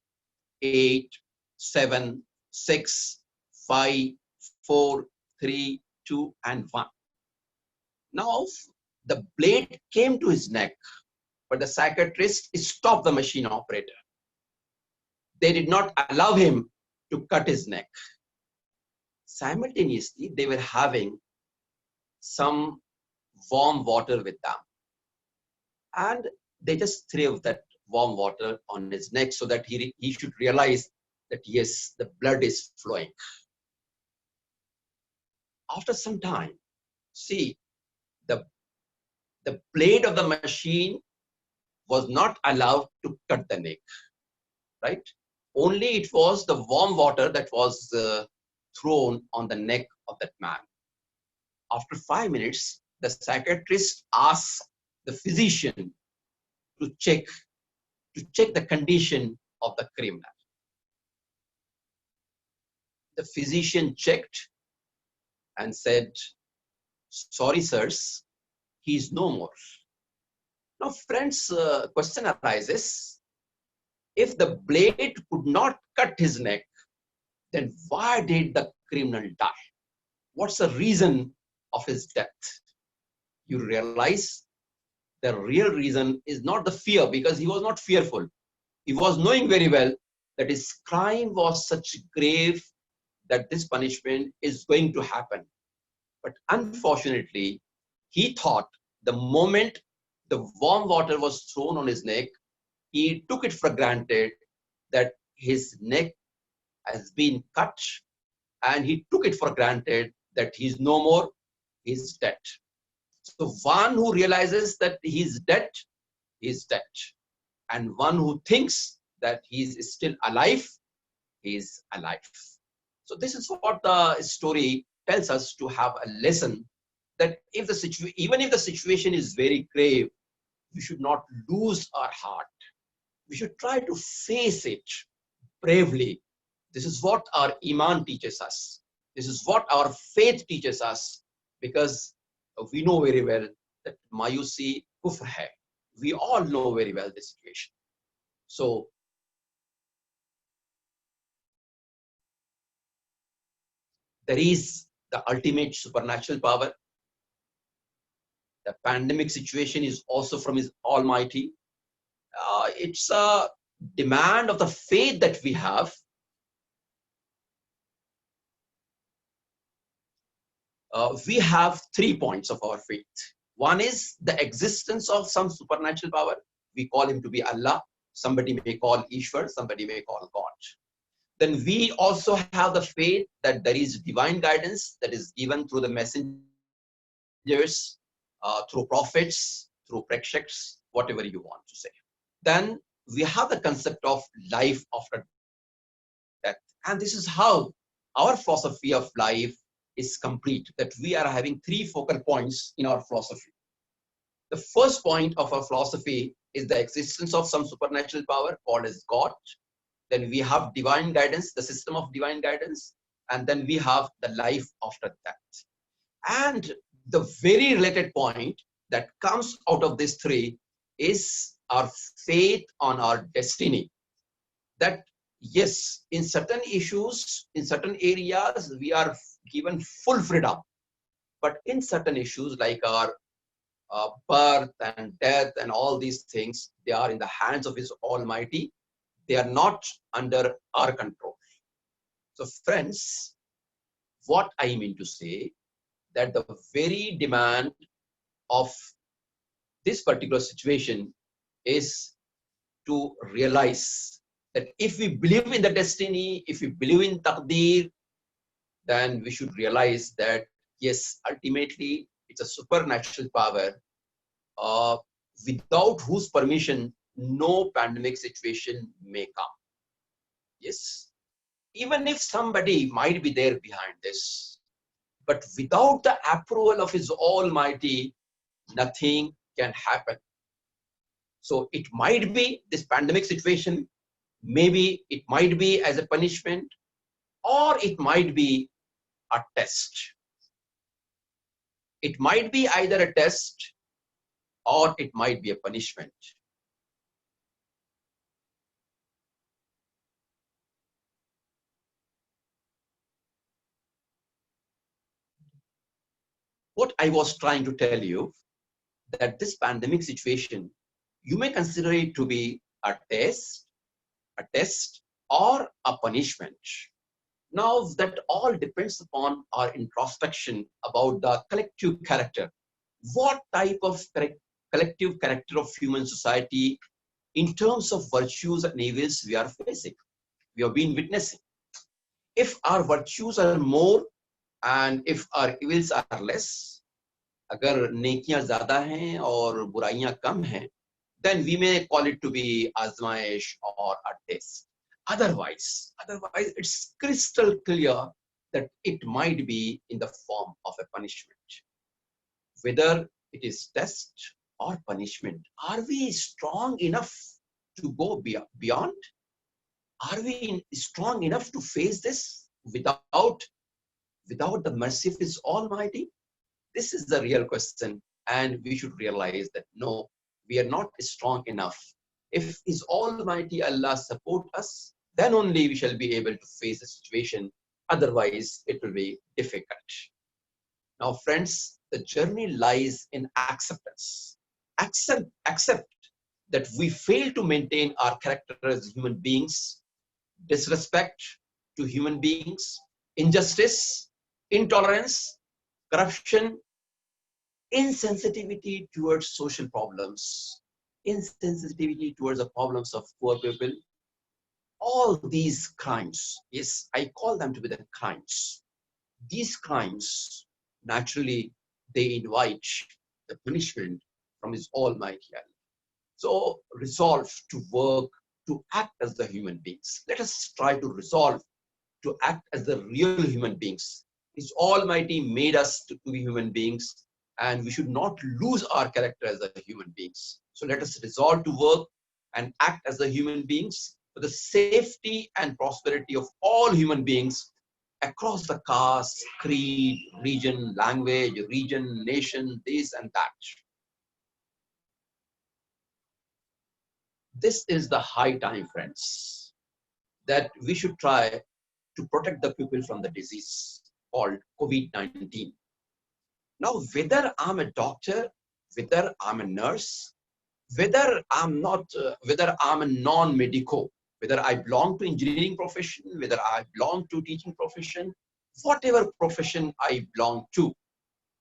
8, 7, 6, 5, 4, 3, 2, and 1. Now, the blade came to his neck, but the psychiatrist stopped the machine operator. They did not allow him to cut his neck. Simultaneously, they were having some warm water with them. And they just threw that warm water on his neck so that he should realize that, yes, the blood is flowing. After some time, see, the blade of the machine was not allowed to cut the neck, right? Only it was the warm water that was thrown on the neck of that man. After 5 minutes, the psychiatrist asked the physician to check the condition of the criminal. The physician checked and said, "Sorry, sirs, he is no more." Now, friends, question arises: if the blade could not cut his neck, then why did the criminal die? What's the reason of his death? You realize the real reason is not the fear, because he was not fearful. He was knowing very well that his crime was such grave that this punishment is going to happen. But unfortunately, he thought the moment the warm water was thrown on his neck, he took it for granted that his neck has been cut, and he took it for granted that he's no more, he's dead. So one who realizes that he's dead, he's dead. And one who thinks that he's still alive, he's alive. So this is what the story tells us, to have a lesson that if even if the situation is very grave, we should not lose our heart. We should try to face it bravely. This is what our Iman teaches us. This is what our faith teaches us, because we know very well that Mayusi kufr hai. We all know very well this situation. So there is the ultimate supernatural power. The pandemic situation is also from His Almighty. It's a demand of the faith that we have. We have 3 points of our faith. One is the existence of some supernatural power. We call him to be Allah. Somebody may call Ishwar, somebody may call God. Then we also have the faith that there is divine guidance that is given through the messengers, through prophets, through prekshaks, whatever you want to say. Then we have the concept of life after death. And this is how our philosophy of life is complete, that we are having 3 focal points in our philosophy. The first point of our philosophy is the existence of some supernatural power called as God. Then we have divine guidance, the system of divine guidance, and then we have the life after death. And the very related point that comes out of these 3 is our faith on our destiny. That yes, in certain issues, in certain areas, we are given full freedom. But in certain issues like our birth and death and all these things, they are in the hands of His Almighty. They are not under our control. So friends, what I mean to say, that the very demand of this particular situation is to realize that if we believe in the destiny, if we believe in taqdeer, then we should realize that yes, ultimately it's a supernatural power without whose permission no pandemic situation may come. Yes, even if somebody might be there behind this, but without the approval of His Almighty, nothing can happen. So it might be this pandemic situation, maybe it might be as a punishment, or it might be a test. It might be either a test or it might be a punishment. What I was trying to tell you, that this pandemic situation, you may consider it to be a test, or a punishment. Now that all depends upon our introspection about the collective character. What type of collective character of human society in terms of virtues and evils we are facing, we have been witnessing. If our virtues are more and if our evils are less, agar nekiyan zyada hain aur buraiyan kam hain, then we may call it to be azmaish or a test. Otherwise, it's crystal clear that it might be in the form of a punishment. Whether it is test or punishment, are we strong enough to go beyond? Are we strong enough to face this without the mercy of His Almighty? This is the real question, and we should realize that no, we are not strong enough. If His Almighty Allah support us, then only we shall be able to face the situation. Otherwise, it will be difficult. Now, friends, the journey lies in acceptance. Accept that we fail to maintain our character as human beings, disrespect to human beings, injustice, intolerance, corruption, insensitivity towards social problems, insensitivity towards the problems of poor people. All these crimes, yes, I call them to be the crimes. These crimes, naturally, they invite the punishment from His Almighty Allah. So resolve to work, to act as the human beings. Let us try to resolve to act as the real human beings. His Almighty made us to be human beings, and we should not lose our character as the human beings. So let us resolve to work and act as the human beings for the safety and prosperity of all human beings across the caste, creed, region, language, region, nation, this and that. This is the high time, friends, that we should try to protect the people from the disease called COVID-19. Now, whether I'm a doctor, whether I'm a nurse, whether I'm a non-medico, whether I belong to engineering profession, whether I belong to teaching profession, whatever profession I belong to,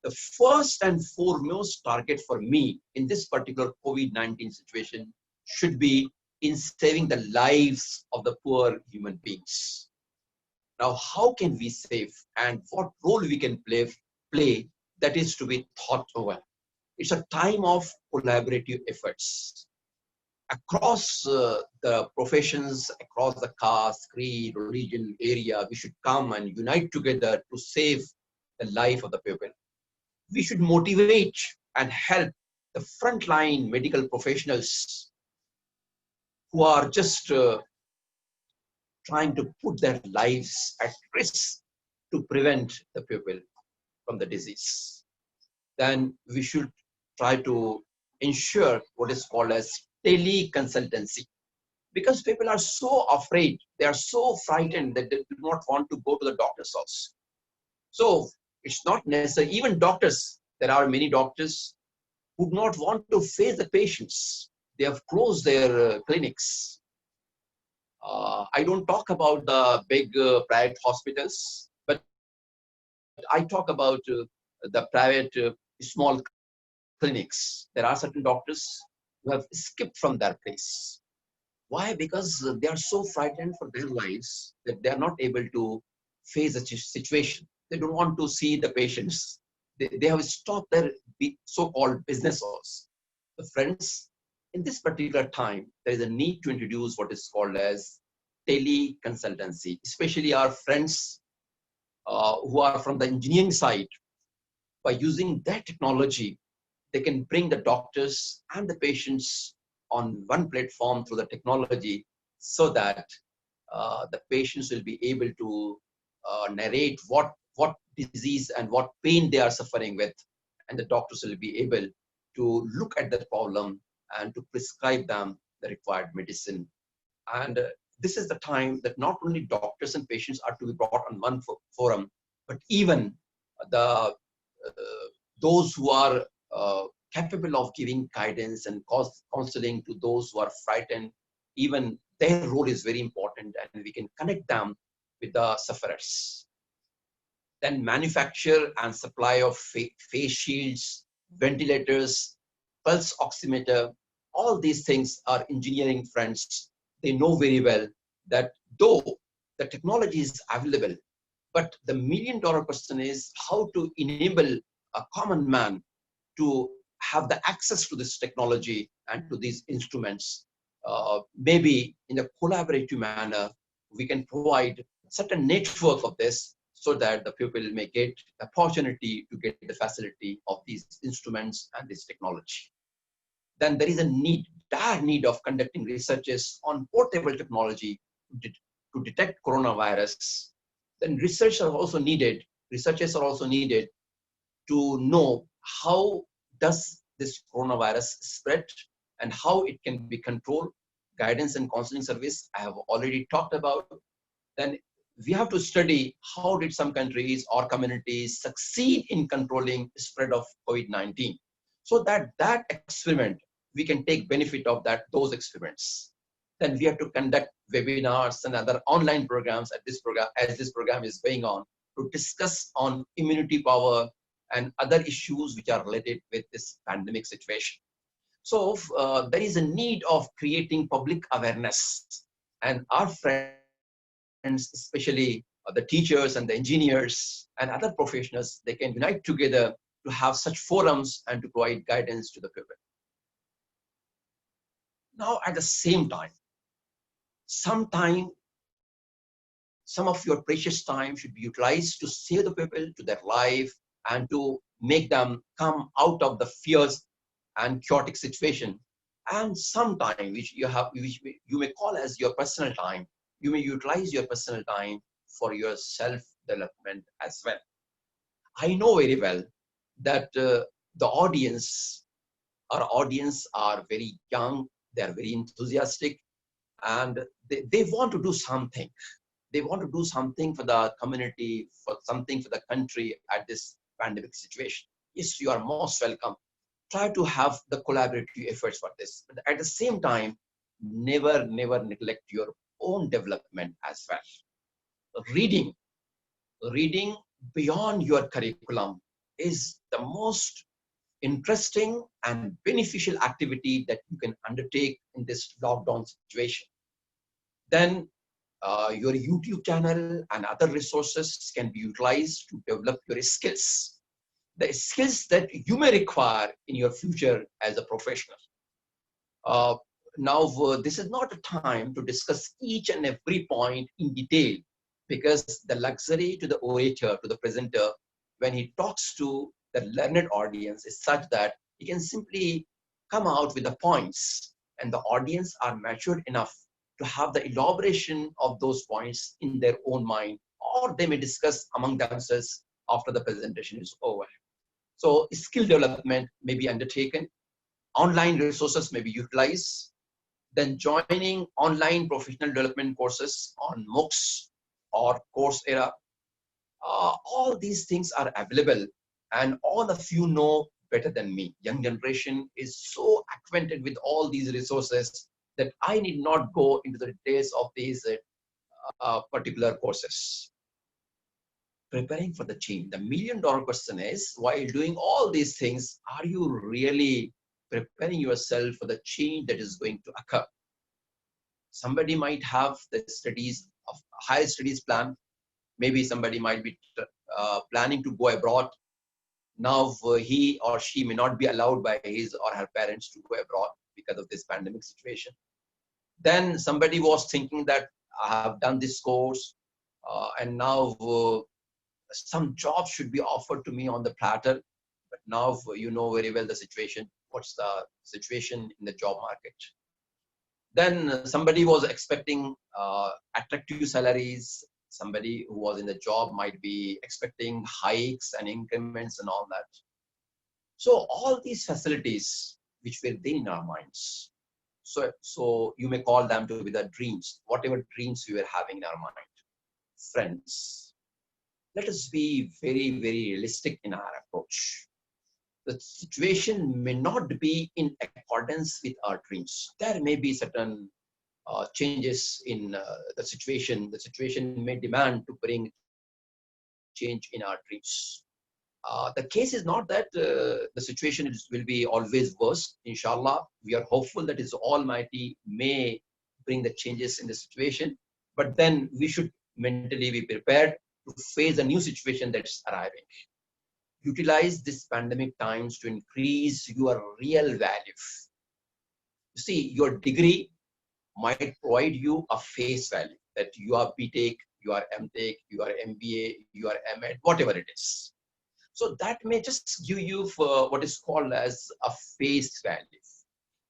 the first and foremost target for me in this particular COVID-19 situation should be in saving the lives of the poor human beings. Now, how can we save, and what role we can play, that is to be thought over. It's a time of collaborative efforts. Across the professions, across the caste, creed, religion, area, we should come and unite together to save the life of the people. We should motivate and help the frontline medical professionals who are just trying to put their lives at risk to prevent the people from the disease. Then we should try to ensure what is called as teleconsultancy, because people are so afraid, they are so frightened that they do not want to go to the doctor's house. So it's not necessary, even doctors, there are many doctors who do not want to face the patients. They have closed their clinics. I don't talk about the big private hospitals, but I talk about the private small clinics. There are certain doctors who have skipped from their place. Why? Because they are so frightened for their lives that they are not able to face the situation. They don't want to see the patients. They have stopped their so-called business hours. The friends, in this particular time, there is a need to introduce what is called as teleconsultancy, especially our friends who are from the engineering side. By using that technology, they can bring the doctors and the patients on one platform through the technology, so that the patients will be able to narrate what disease and what pain they are suffering with, and the doctors will be able to look at the problem and to prescribe them the required medicine. And this is the time that not only doctors and patients are to be brought on one forum, but even those who are capable of giving guidance and counseling to those who are frightened, even their role is very important, and we can connect them with the sufferers. Then manufacture and supply of face shields, ventilators, pulse oximeter, all these things are engineering friends. They know very well that though the technology is available, but the million-dollar question is how to enable a common man to have the access to this technology and to these instruments. maybe in a collaborative manner, we can provide certain network of this so that the people may get the opportunity to get the facility of these instruments and this technology. Then there is a dire need of conducting researches on portable technology to detect coronavirus. Then researchers are also needed to know how does this coronavirus spread and how it can be controlled. Guidance and counseling service I have already talked about. Then we have to study how did some countries or communities succeed in controlling the spread of COVID-19, so that experiment, we can take benefit of those experiments. Then we have to conduct webinars and other online programs as this program is going on, to discuss on immunity power and other issues which are related with this pandemic situation. So there is a need of creating public awareness, and our friends, especially the teachers and the engineers and other professionals, they can unite together to have such forums and to provide guidance to the people. Now, at the same time, some of your precious time should be utilized to save the people, to their life, and to make them come out of the fears and chaotic situation. And some time which you may call as your personal time, you may utilize your personal time for your self-development as well. I know very well that our audience are very young, they are very enthusiastic, and they want to do something. They want to do something for the community, for something for the country at this pandemic situation. Yes, you are most welcome. Try to have the collaborative efforts for this. But at the same time, never neglect your own development as well. Reading beyond your curriculum is the most interesting and beneficial activity that you can undertake in this lockdown situation. Then your YouTube channel and other resources can be utilized to develop your skills, the skills that you may require in your future as a professional. Now, this is not a time to discuss each and every point in detail, because the luxury to the orator, to the presenter, when he talks to the learned audience, is such that he can simply come out with the points, and the audience are matured enough to have the elaboration of those points in their own mind, or they may discuss among themselves after the presentation is over. So skill development may be undertaken, online resources may be utilized, then joining online professional development courses on MOOCs or Coursera. All these things are available, and all of you know better than me. Young generation is so acquainted with all these resources that I need not go into the details of these particular courses. Preparing for the change. The million-dollar question is, while doing all these things, are you really preparing yourself for the change that is going to occur? Somebody might have the studies of higher studies plan. Maybe somebody might be planning to go abroad. Now he or she may not be allowed by his or her parents to go abroad because of this pandemic situation. Then somebody was thinking that I have done this course and now some job should be offered to me on the platter. But now you know very well the situation. What's the situation in the job market? Then somebody was expecting attractive salaries. Somebody who was in the job might be expecting hikes and increments and all that. So all these facilities which were there in our minds. So you may call them to be the dreams, whatever dreams we were having in our mind. Friends, let us be very, very realistic in our approach. The situation may not be in accordance with our dreams. There may be certain changes in the situation. The situation may demand to bring change in our dreams. The case is not that the situation will be always worse. Inshallah, we are hopeful that His Almighty may bring the changes in the situation. But then we should mentally be prepared to face a new situation that's arriving. Utilize this pandemic times to increase your real value. You see, your degree might provide you a face value that you are BTech, you are MTech, you are MBA, you are MEd, whatever it is. So that may just give you for what is called as a face value.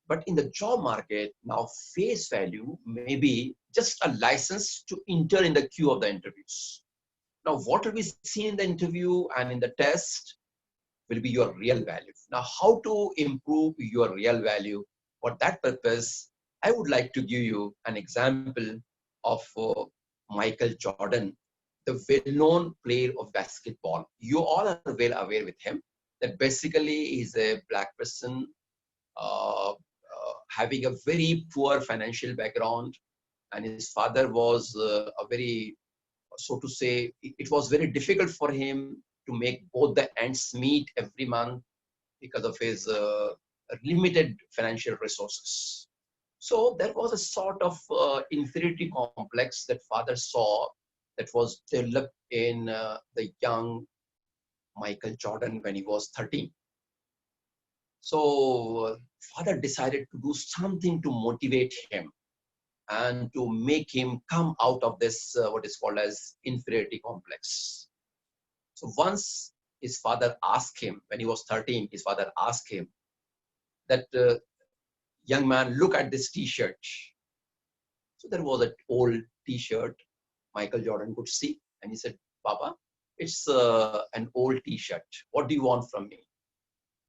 But in the job market, now face value may be just a license to enter in the queue of the interviews. Now, what will be seen in the interview and in the test will be your real value. Now, how to improve your real value? For that purpose, I would like to give you an example of Michael Jordan, the well-known player of basketball. You all are well aware with him that basically he's a black person having a very poor financial background, and his father was a very, so to say, it was very difficult for him to make both the ends meet every month because of his limited financial resources. So there was a sort of inferiority complex that father saw that was developed in the young Michael Jordan when he was 13. So father decided to do something to motivate him and to make him come out of this what is called as inferiority complex. So once his father asked him, when he was 13, his father asked him that, young man, look at this t-shirt. So there was an old t-shirt Michael Jordan could see, and he said, Papa, it's an old t-shirt. What do you want from me?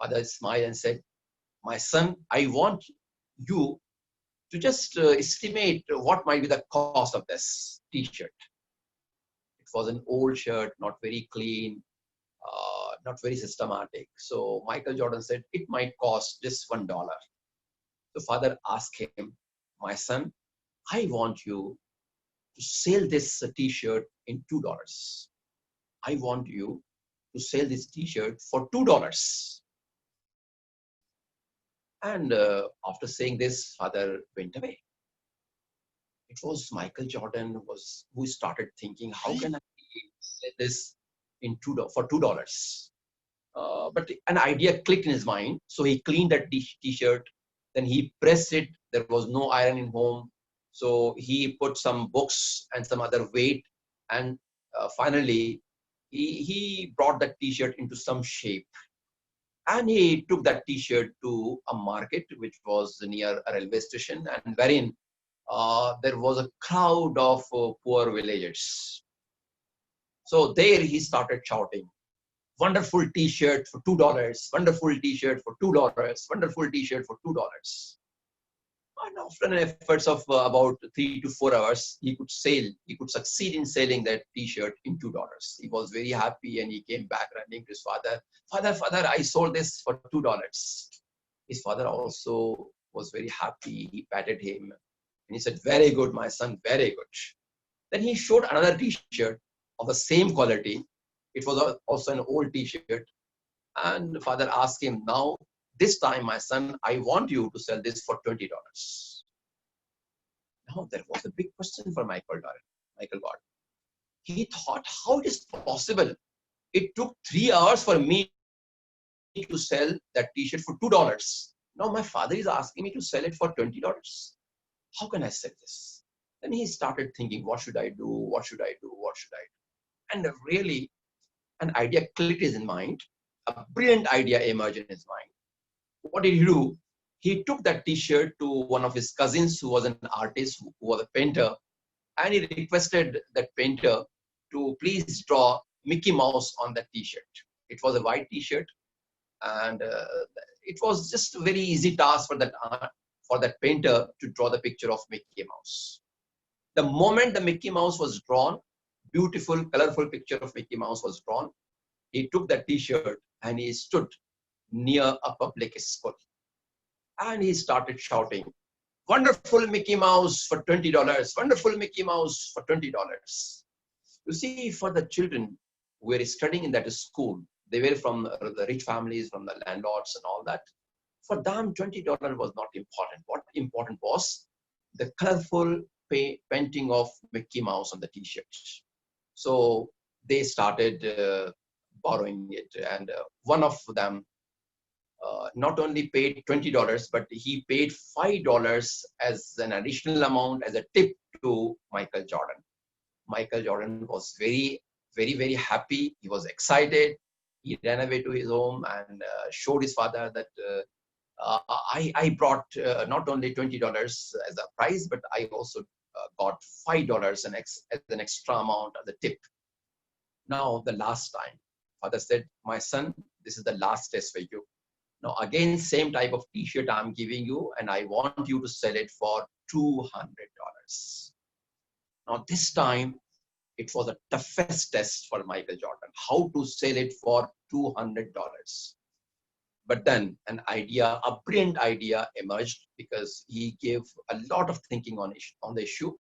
Father smiled and said, my son, I want you to just estimate what might be the cost of this t-shirt. It was an old shirt, not very clean, not very systematic. So Michael Jordan said, it might cost just $1. The father asked him, my son, I want you to sell this t-shirt in $2. I want you to sell this t-shirt for $2. And after saying this, father went away. It was Michael Jordan who started thinking, how can I sell this for $2? But an idea clicked in his mind. So he cleaned that t-shirt. Then he pressed it. There was no iron in home. So he put some books and some other weight. And finally, he brought that t-shirt into some shape. And he took that t-shirt to a market, which was near a railway station, and wherein there was a crowd of poor villagers. So there he started shouting, wonderful t-shirt for $2, wonderful t-shirt for $2, wonderful t-shirt for $2. And after an efforts of about 3 to 4 hours, he could succeed in selling that t-shirt in $2. He was very happy and he came back running to his father. Father, I sold this for $2. His father also was very happy. He patted him and he said, very good, my son, very good. Then he showed another t-shirt of the same quality. It was also an old t-shirt. And the father asked him, now, this time, my son, I want you to sell this for $20. Now, there was a big question for Michael Jordan. He thought, how it is possible? It took 3 hours for me to sell that t-shirt for $2. Now, my father is asking me to sell it for $20. How can I sell this? Then he started thinking, what should I do? What should I do? What should I do? And really, an idea clicked in his mind. A brilliant idea emerged in his mind. What did he do? He took that t-shirt to one of his cousins who was an artist, who was a painter, and he requested that painter to please draw Mickey Mouse on that t-shirt. It was a white t-shirt, and it was just a very easy task for that painter to draw the picture of Mickey Mouse. The moment the Mickey Mouse was drawn, beautiful, colorful picture of Mickey Mouse was drawn, he took that t-shirt and he stood near a public school. And he started shouting, wonderful Mickey Mouse for $20, wonderful Mickey Mouse for $20. You see, for the children who were studying in that school, they were from the rich families, from the landlords and all that. For them, $20 was not important. What important was the colorful painting of Mickey Mouse on the t-shirt. So they started borrowing it. And one of them not only paid $20, but he paid $5 as an additional amount as a tip to Michael Jordan. Michael Jordan was very, very happy. He was excited. He ran away to his home and showed his father that I brought not only $20 as a prize, but I also got $5 as an extra amount as a tip. Now, the last time, father said, my son, this is the last test for you. Now, again, same type of t-shirt I'm giving you, and I want you to sell it for $200. Now, this time, it was the toughest test for Michael Jordan, how to sell it for $200. But then a brilliant idea emerged because he gave a lot of thinking on the issue.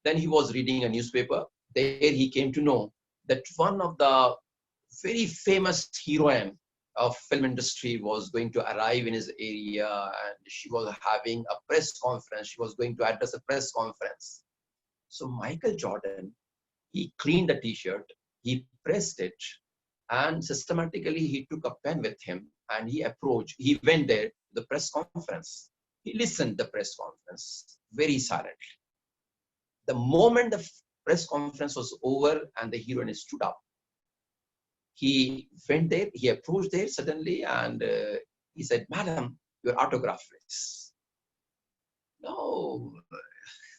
Then he was reading a newspaper. There he came to know that one of the very famous heroine of film industry was going to arrive in his area, and she was having a press conference. She was going to address a press conference. So Michael Jordan, he cleaned the t-shirt, he pressed it, and systematically he took a pen with him and he went there to the press conference. He listened to the press conference very silently. The moment the press conference was over and the heroine stood up, he went there, he approached there suddenly, and he said, "Madam, your autograph, please." No.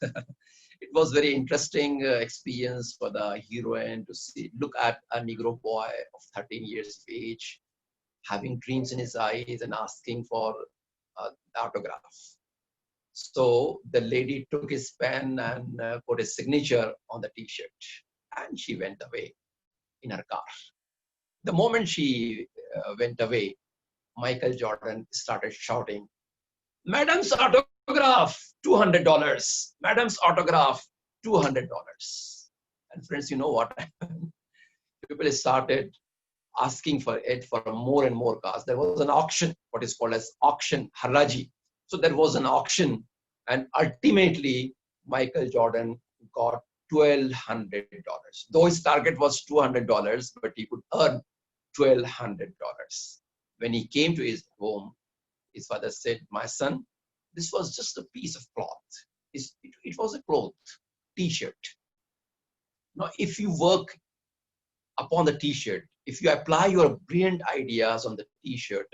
It was very interesting experience for the heroine to look at a Negro boy of 13 years of age, having dreams in his eyes and asking for the autograph. So the lady took his pen and put his signature on the t-shirt, and she went away in her car. The moment she went away, Michael Jordan started shouting, "Madam's autograph, $200. Madam's autograph, $200. And friends, you know what happened? People started asking for it for more and more cars. There was an auction, what is called as auction, haraji. So there was an auction, and ultimately Michael Jordan got $1,200. Though his target was $200, but he could earn $1,200. When he came to his home, his father said, "My son, this was just a piece of cloth. It was a cloth, t-shirt. Now, if you work upon the t-shirt, if you apply your brilliant ideas on the t-shirt,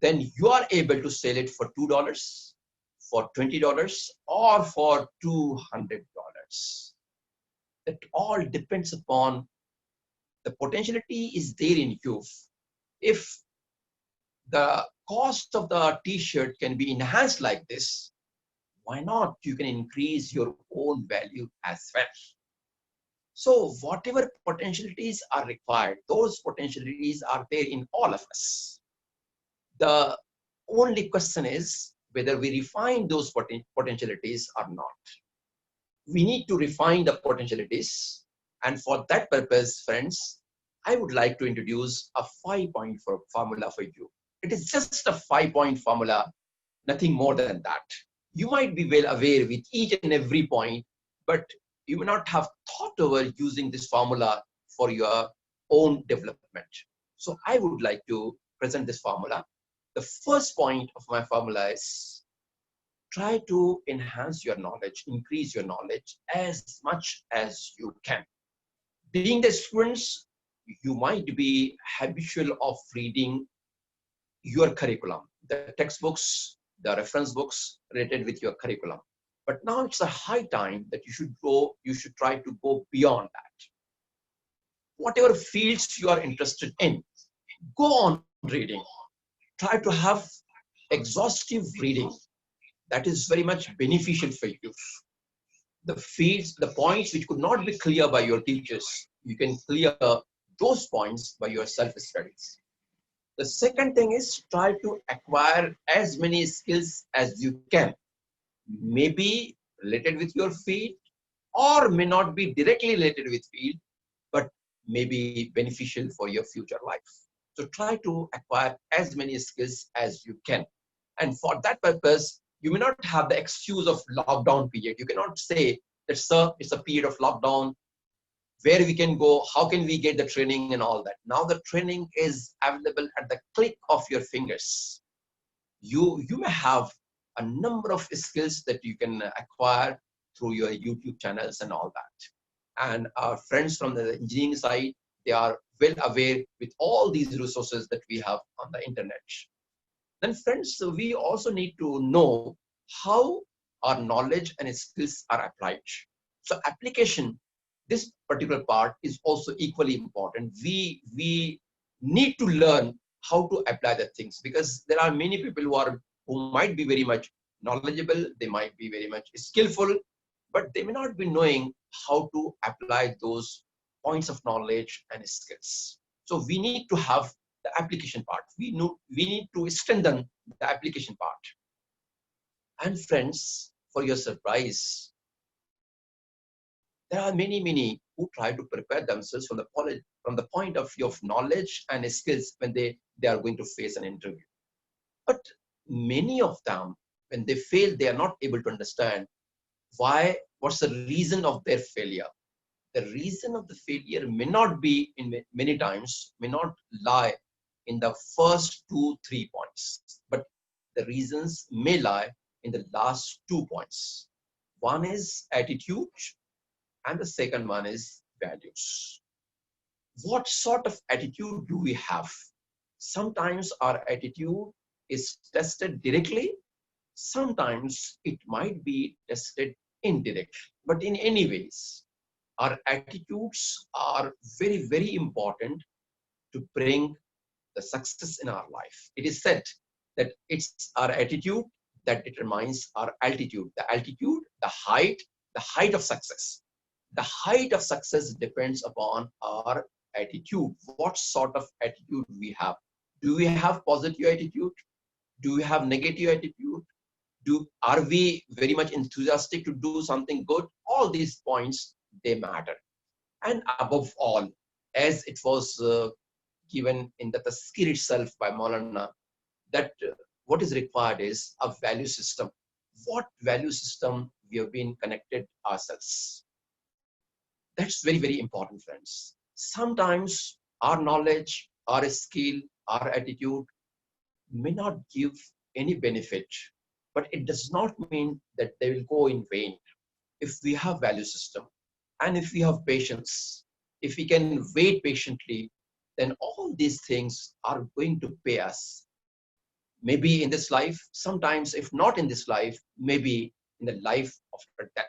then you are able to sell it for $2, for $20, or for $200. It all depends upon the potentiality is there in you. If the cost of the t-shirt can be enhanced like this, why not? You can increase your own value as well. So whatever potentialities are required, those potentialities are there in all of us. The only question is whether we refine those potentialities or not. We need to refine the potentialities, and for that purpose, friends, I would like to introduce a 5-point formula for you. It is just a 5-point formula, nothing more than that. You might be well aware with each and every point, but you may not have thought over using this formula for your own development. So I would like to present this formula. The first point of my formula is try to enhance your knowledge, increase your knowledge as much as you can. Being the students, you might be habitual of reading your curriculum, the textbooks, the reference books related with your curriculum. But now it's a high time that you should try to go beyond that. Whatever fields you are interested in, go on reading. Try to have exhaustive reading. That is very much beneficial for you. The fields, the points which could not be clear by your teachers, you can clear those points by your self-studies. The second thing is try to acquire as many skills as you can. Maybe related with your field, or may not be directly related with field, but may be beneficial for your future life. So try to acquire as many skills as you can. And for that purpose, you may not have the excuse of lockdown period. You cannot say that, sir, it's a period of lockdown, where we can go, how can we get the training and all that. Now the training is available at the click of your fingers. You may have a number of skills that you can acquire through your YouTube channels and all that. And our friends from the engineering side, they are well aware with all these resources that we have on the internet. Then friends, we also need to know how our knowledge and skills are applied. So application, this particular part is also equally important. We need to learn how to apply the things, because there are many people who might be very much knowledgeable, they might be very much skillful, but they may not be knowing how to apply those points of knowledge and skills. So we need to have the application part. We need to strengthen the application part. And friends, for your surprise, there are many who try to prepare themselves from the point of view of knowledge and skills when they are going to face an interview. But many of them, when they fail, they are not able to understand what's the reason of their failure. The reason of the failure may not be, many times, may not lie in the first 2-3 points, but the reasons may lie in the last 2 points. One is attitude, and the second one is values. What sort of attitude do we have? Sometimes our attitude is tested directly. Sometimes it might be tested indirectly. But in any ways, our attitudes are very important to bring the success in our life. It is said that it's our attitude that determines our altitude. The altitude, the height of success. The height of success depends upon our attitude. What sort of attitude we have? Do we have positive attitude? Do we have negative attitude? Are we very much enthusiastic to do something good? All these points, they matter. And above all, as it was given in the Tazkir itself by Maulana, that what is required is a value system. What value system we have been connected ourselves? That's very important, friends. Sometimes our knowledge, our skill, our attitude may not give any benefit, but it does not mean that they will go in vain. If we have value system, and if we have patience, if we can wait patiently, then all these things are going to pay us. Maybe in this life, sometimes if not in this life, maybe in the life after death.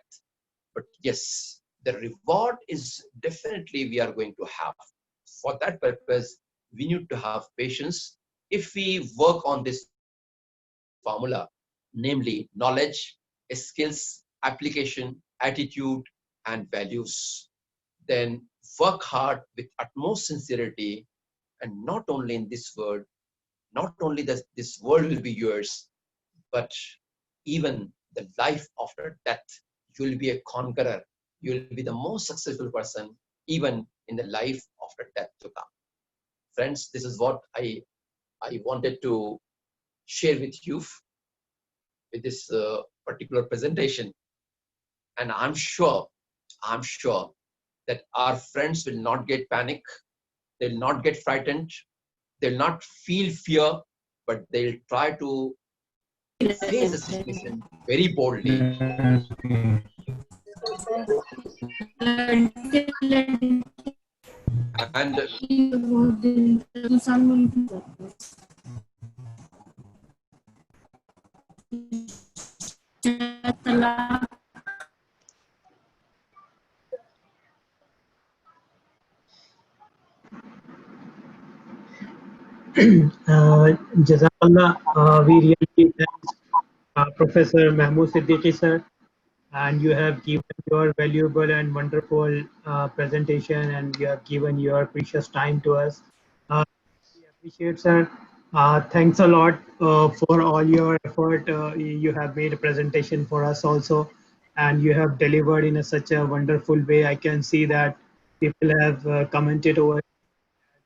But yes, the reward is definitely we are going to have. For that purpose, we need to have patience. If we work on this formula, namely knowledge, skills, application, attitude, and values, then work hard with utmost sincerity, and not only in this world, not only that this world will be yours, but even the life after death, you will be a conqueror. You will be the most successful person, even in the life after death to come. Friends, this is what I wanted to share with you with this particular presentation. And I'm sure that our friends will not get panic. They'll not get frightened. They'll not feel fear, but they'll try to face the situation very boldly. And Jazakallah, we really thank Professor Mahmood Siddiqui sir, and you have given your valuable and wonderful presentation, and you have given your precious time to us. We appreciate, sir. Thanks a lot for all your effort. You have made a presentation for us also, and you have delivered in such a wonderful way. I can see that people have commented over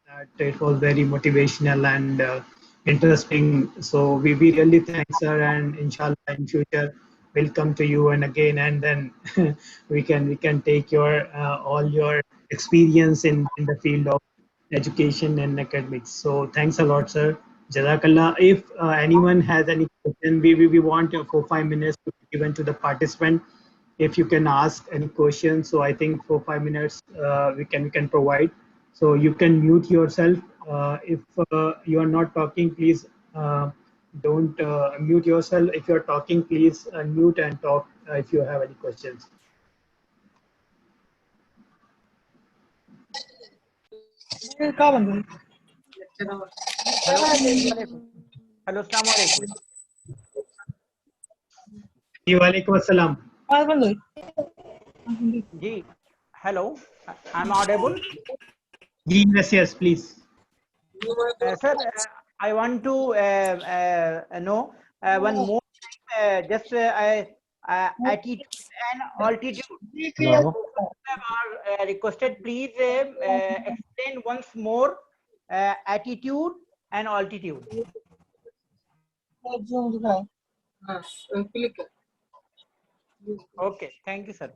that it was very motivational and interesting. So we really thank, sir, and inshallah in future we'll come to you and again, and then we can take your all your experience in the field of education and academics. So thanks a lot, sir. Jazakallah. If anyone has any question, we want 4-5 minutes to be given to the participant. If you can ask any questions, so I think 4-5 minutes we can provide. So you can mute yourself. If you are not talking, please don't mute yourself. If you are talking, please unmute and talk if you have any questions. Hello, assalamu alaikum. Walaikum assalam. Ji, hello, I'm audible. Yes, please. Sir, I want to know one more just attitude and altitude. Hello. Are requested, please explain once more attitude and altitude. Okay, thank you, sir.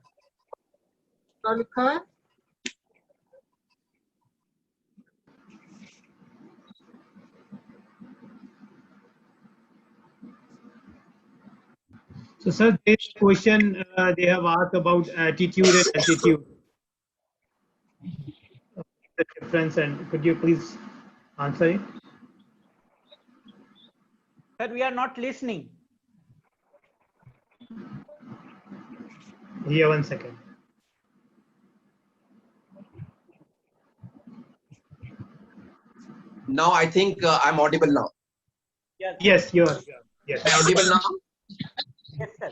So, sir, this question they have asked about attitude and altitude. The difference, and could you please answer it? Sir, we are not listening. Here, 1 second. Now I think I'm audible now. Yes, you are. Yes. Am I audible now? Yes, sir.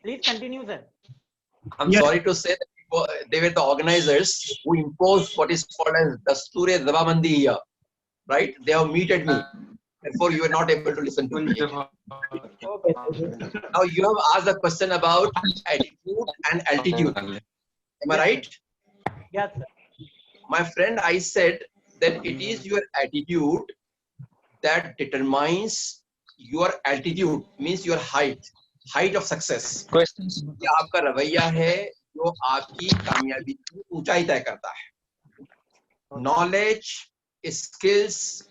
Please continue, sir. I'm Yes. sorry to say that they were the organizers who imposed what is called as Dasture Dababandi here. Right? They have muted me. Therefore, you are not able to listen to me. Okay. Now you have asked a question about attitude and altitude. Am I right? Yes, sir. My friend, I said that it is your attitude that determines your altitude, means your height of success. ये आपका रवैया है जो आपकी कामयाबी की ऊंचाई तय करता है. Knowledge, skills,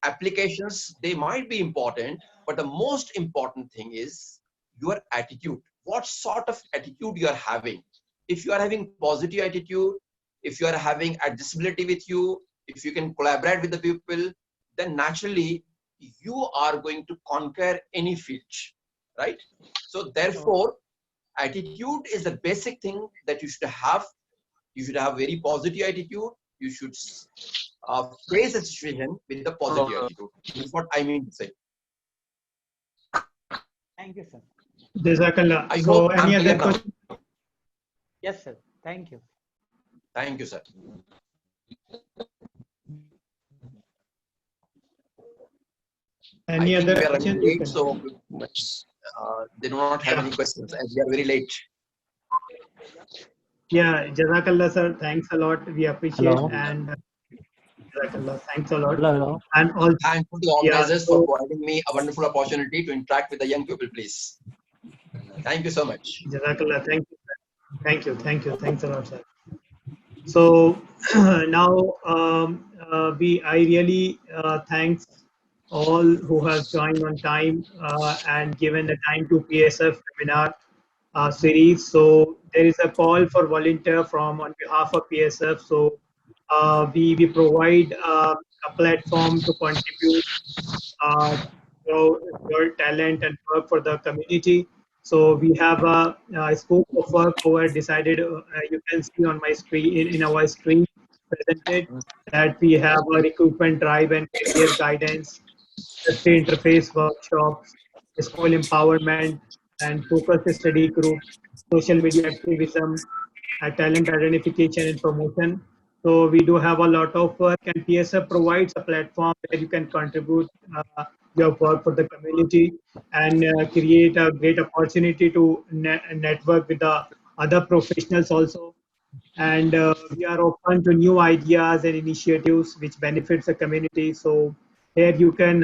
applications, they might be important, but the most important thing is your attitude. What sort of attitude you are having? If you are having positive attitude, if you are having adjustability with you, if you can collaborate with the people, then naturally you are going to conquer any field, right? So therefore, attitude is the basic thing that you should have. You should have very positive attitude. You should face the situation with a positive attitude. This is what I mean to say. Thank you, sir. Jazakallah. I So, hope any I'm other clear now. question? Yes, sir. Thank you. Thank you, sir. Any I think other we are question? running late, so they do not have any questions as we are very late. Yeah, Jazakallah, sir. Thanks a lot. We appreciate Hello. and Jazakallah. Thanks a lot. Hello. And also, Thankful to the organizers for providing me a wonderful opportunity to interact with the young people, please. Thank you so much. Jazakallah. Thank you. Sir. Thank you. Thank you. Thanks a lot, sir. So now I really thanks all who have joined on time and given the time to PSF webinar series. So there is a call for volunteer from on behalf of PSF. So we provide a platform to contribute your talent and work for the community. So we have a scope of work over decided. You can see on my screen in our screen presented that we have a recruitment drive and career guidance, industry interface workshops, school empowerment, and focused study group, social media activism, talent identification and promotion. So we do have a lot of work, and PSF provides a platform where you can contribute your work for the community and create a great opportunity to network with the other professionals also. And we are open to new ideas and initiatives which benefits the community. So here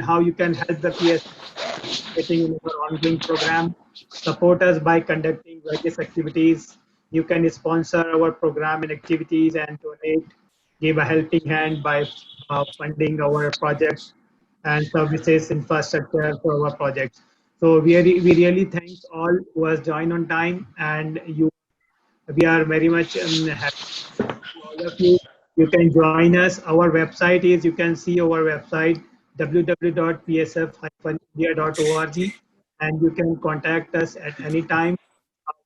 how you can help the PSF getting in our ongoing program, support us by conducting various activities. You can sponsor our program and activities and donate, give a helping hand by funding our projects. and services infrastructure for our projects. So we really thank all who has joined on time, and we are very much happy all of you. You can join us. Our website is, you can see our website www.psf-india.org, and you can contact us at any time.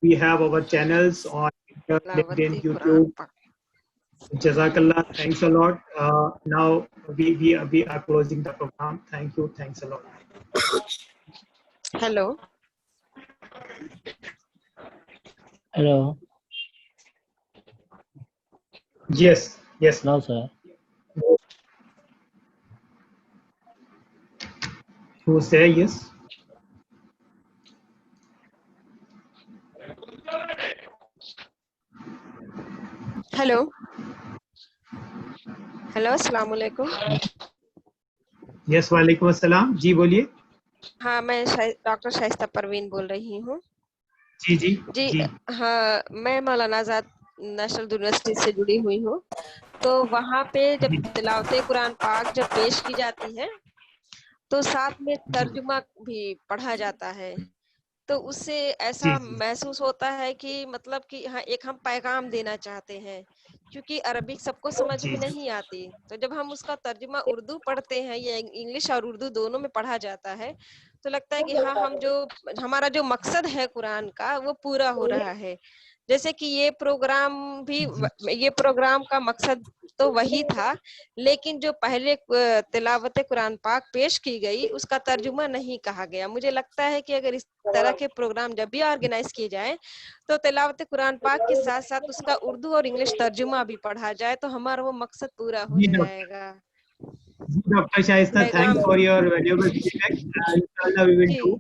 We have our channels on LinkedIn, Tilawati Quran YouTube. Pak. Jazakallah. Thanks a lot. Now we are closing the program. Thank you. Thanks a lot. Hello. Hello. Yes. Yes. Hello, sir. Who say yes? Hello. Hello अस्सलाम वालेकुम। Yes. वालेकुम अस्सलाम। जी बोलिए। हाँ, मैं doctor Shaista Parveen बोल रही हूँ। जी जी जी जी। हाँ, मैं मौलाना आजाद नेशनल यूनिवर्सिटी से जुड़ी हुई हूँ। तो वहाँ पे जब तिलावत कुरान पाक जब पेश की जाती है तो साथ में तर्जुमा भी पढ़ा जाता है। तो उससे ऐसा महसूस होता है कि मतलब कि हाँ, एक हम पैगाम देना चाहते हैं, क्योंकि अरबिक सबको समझ में नहीं आती। तो जब हम उसका तर्जुमा उर्दू पढ़ते हैं, या इंग्लिश और उर्दू दोनों में पढ़ा जाता है, तो लगता है कि हाँ, हमारा जो मकसद है कुरान का वो पूरा हो रहा है। जैसे कि ये प्रोग्राम का मकसद तो वही था, लेकिन जो पहले तिलावत कुरान पाक पेश की गई उसका तर्जुमा नहीं कहा गया। मुझे लगता है कि अगर इस तरह के प्रोग्राम जब भी ऑर्गेनाइज किए जाएं तो तिलावत कुरान पाक के साथ साथ उसका उर्दू और इंग्लिश तर्जुमा भी पढ़ा जाए तो हमारा वो मकसद पूरा हो जाएगा। Dr. Shaista, thanks for your valuable feedback. Inshallah, we will do,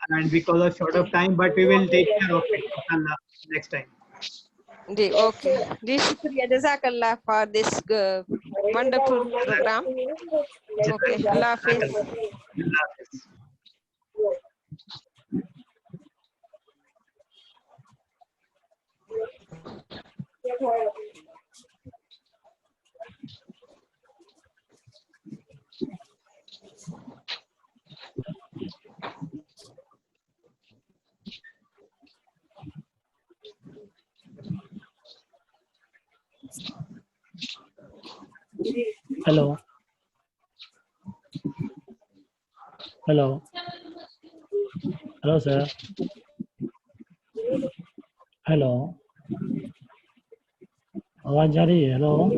and because of short of time, but we will take care of it, inshallah, next time. जी ओके जी, शुक्रिया, जज़ाकल्लाह for this wonderful programme. Okay, अल्लाह हाफिज। Allah Hafiz. Hello. Hello. Hello, sir. Hello. आवाज जा रही है? हेलो।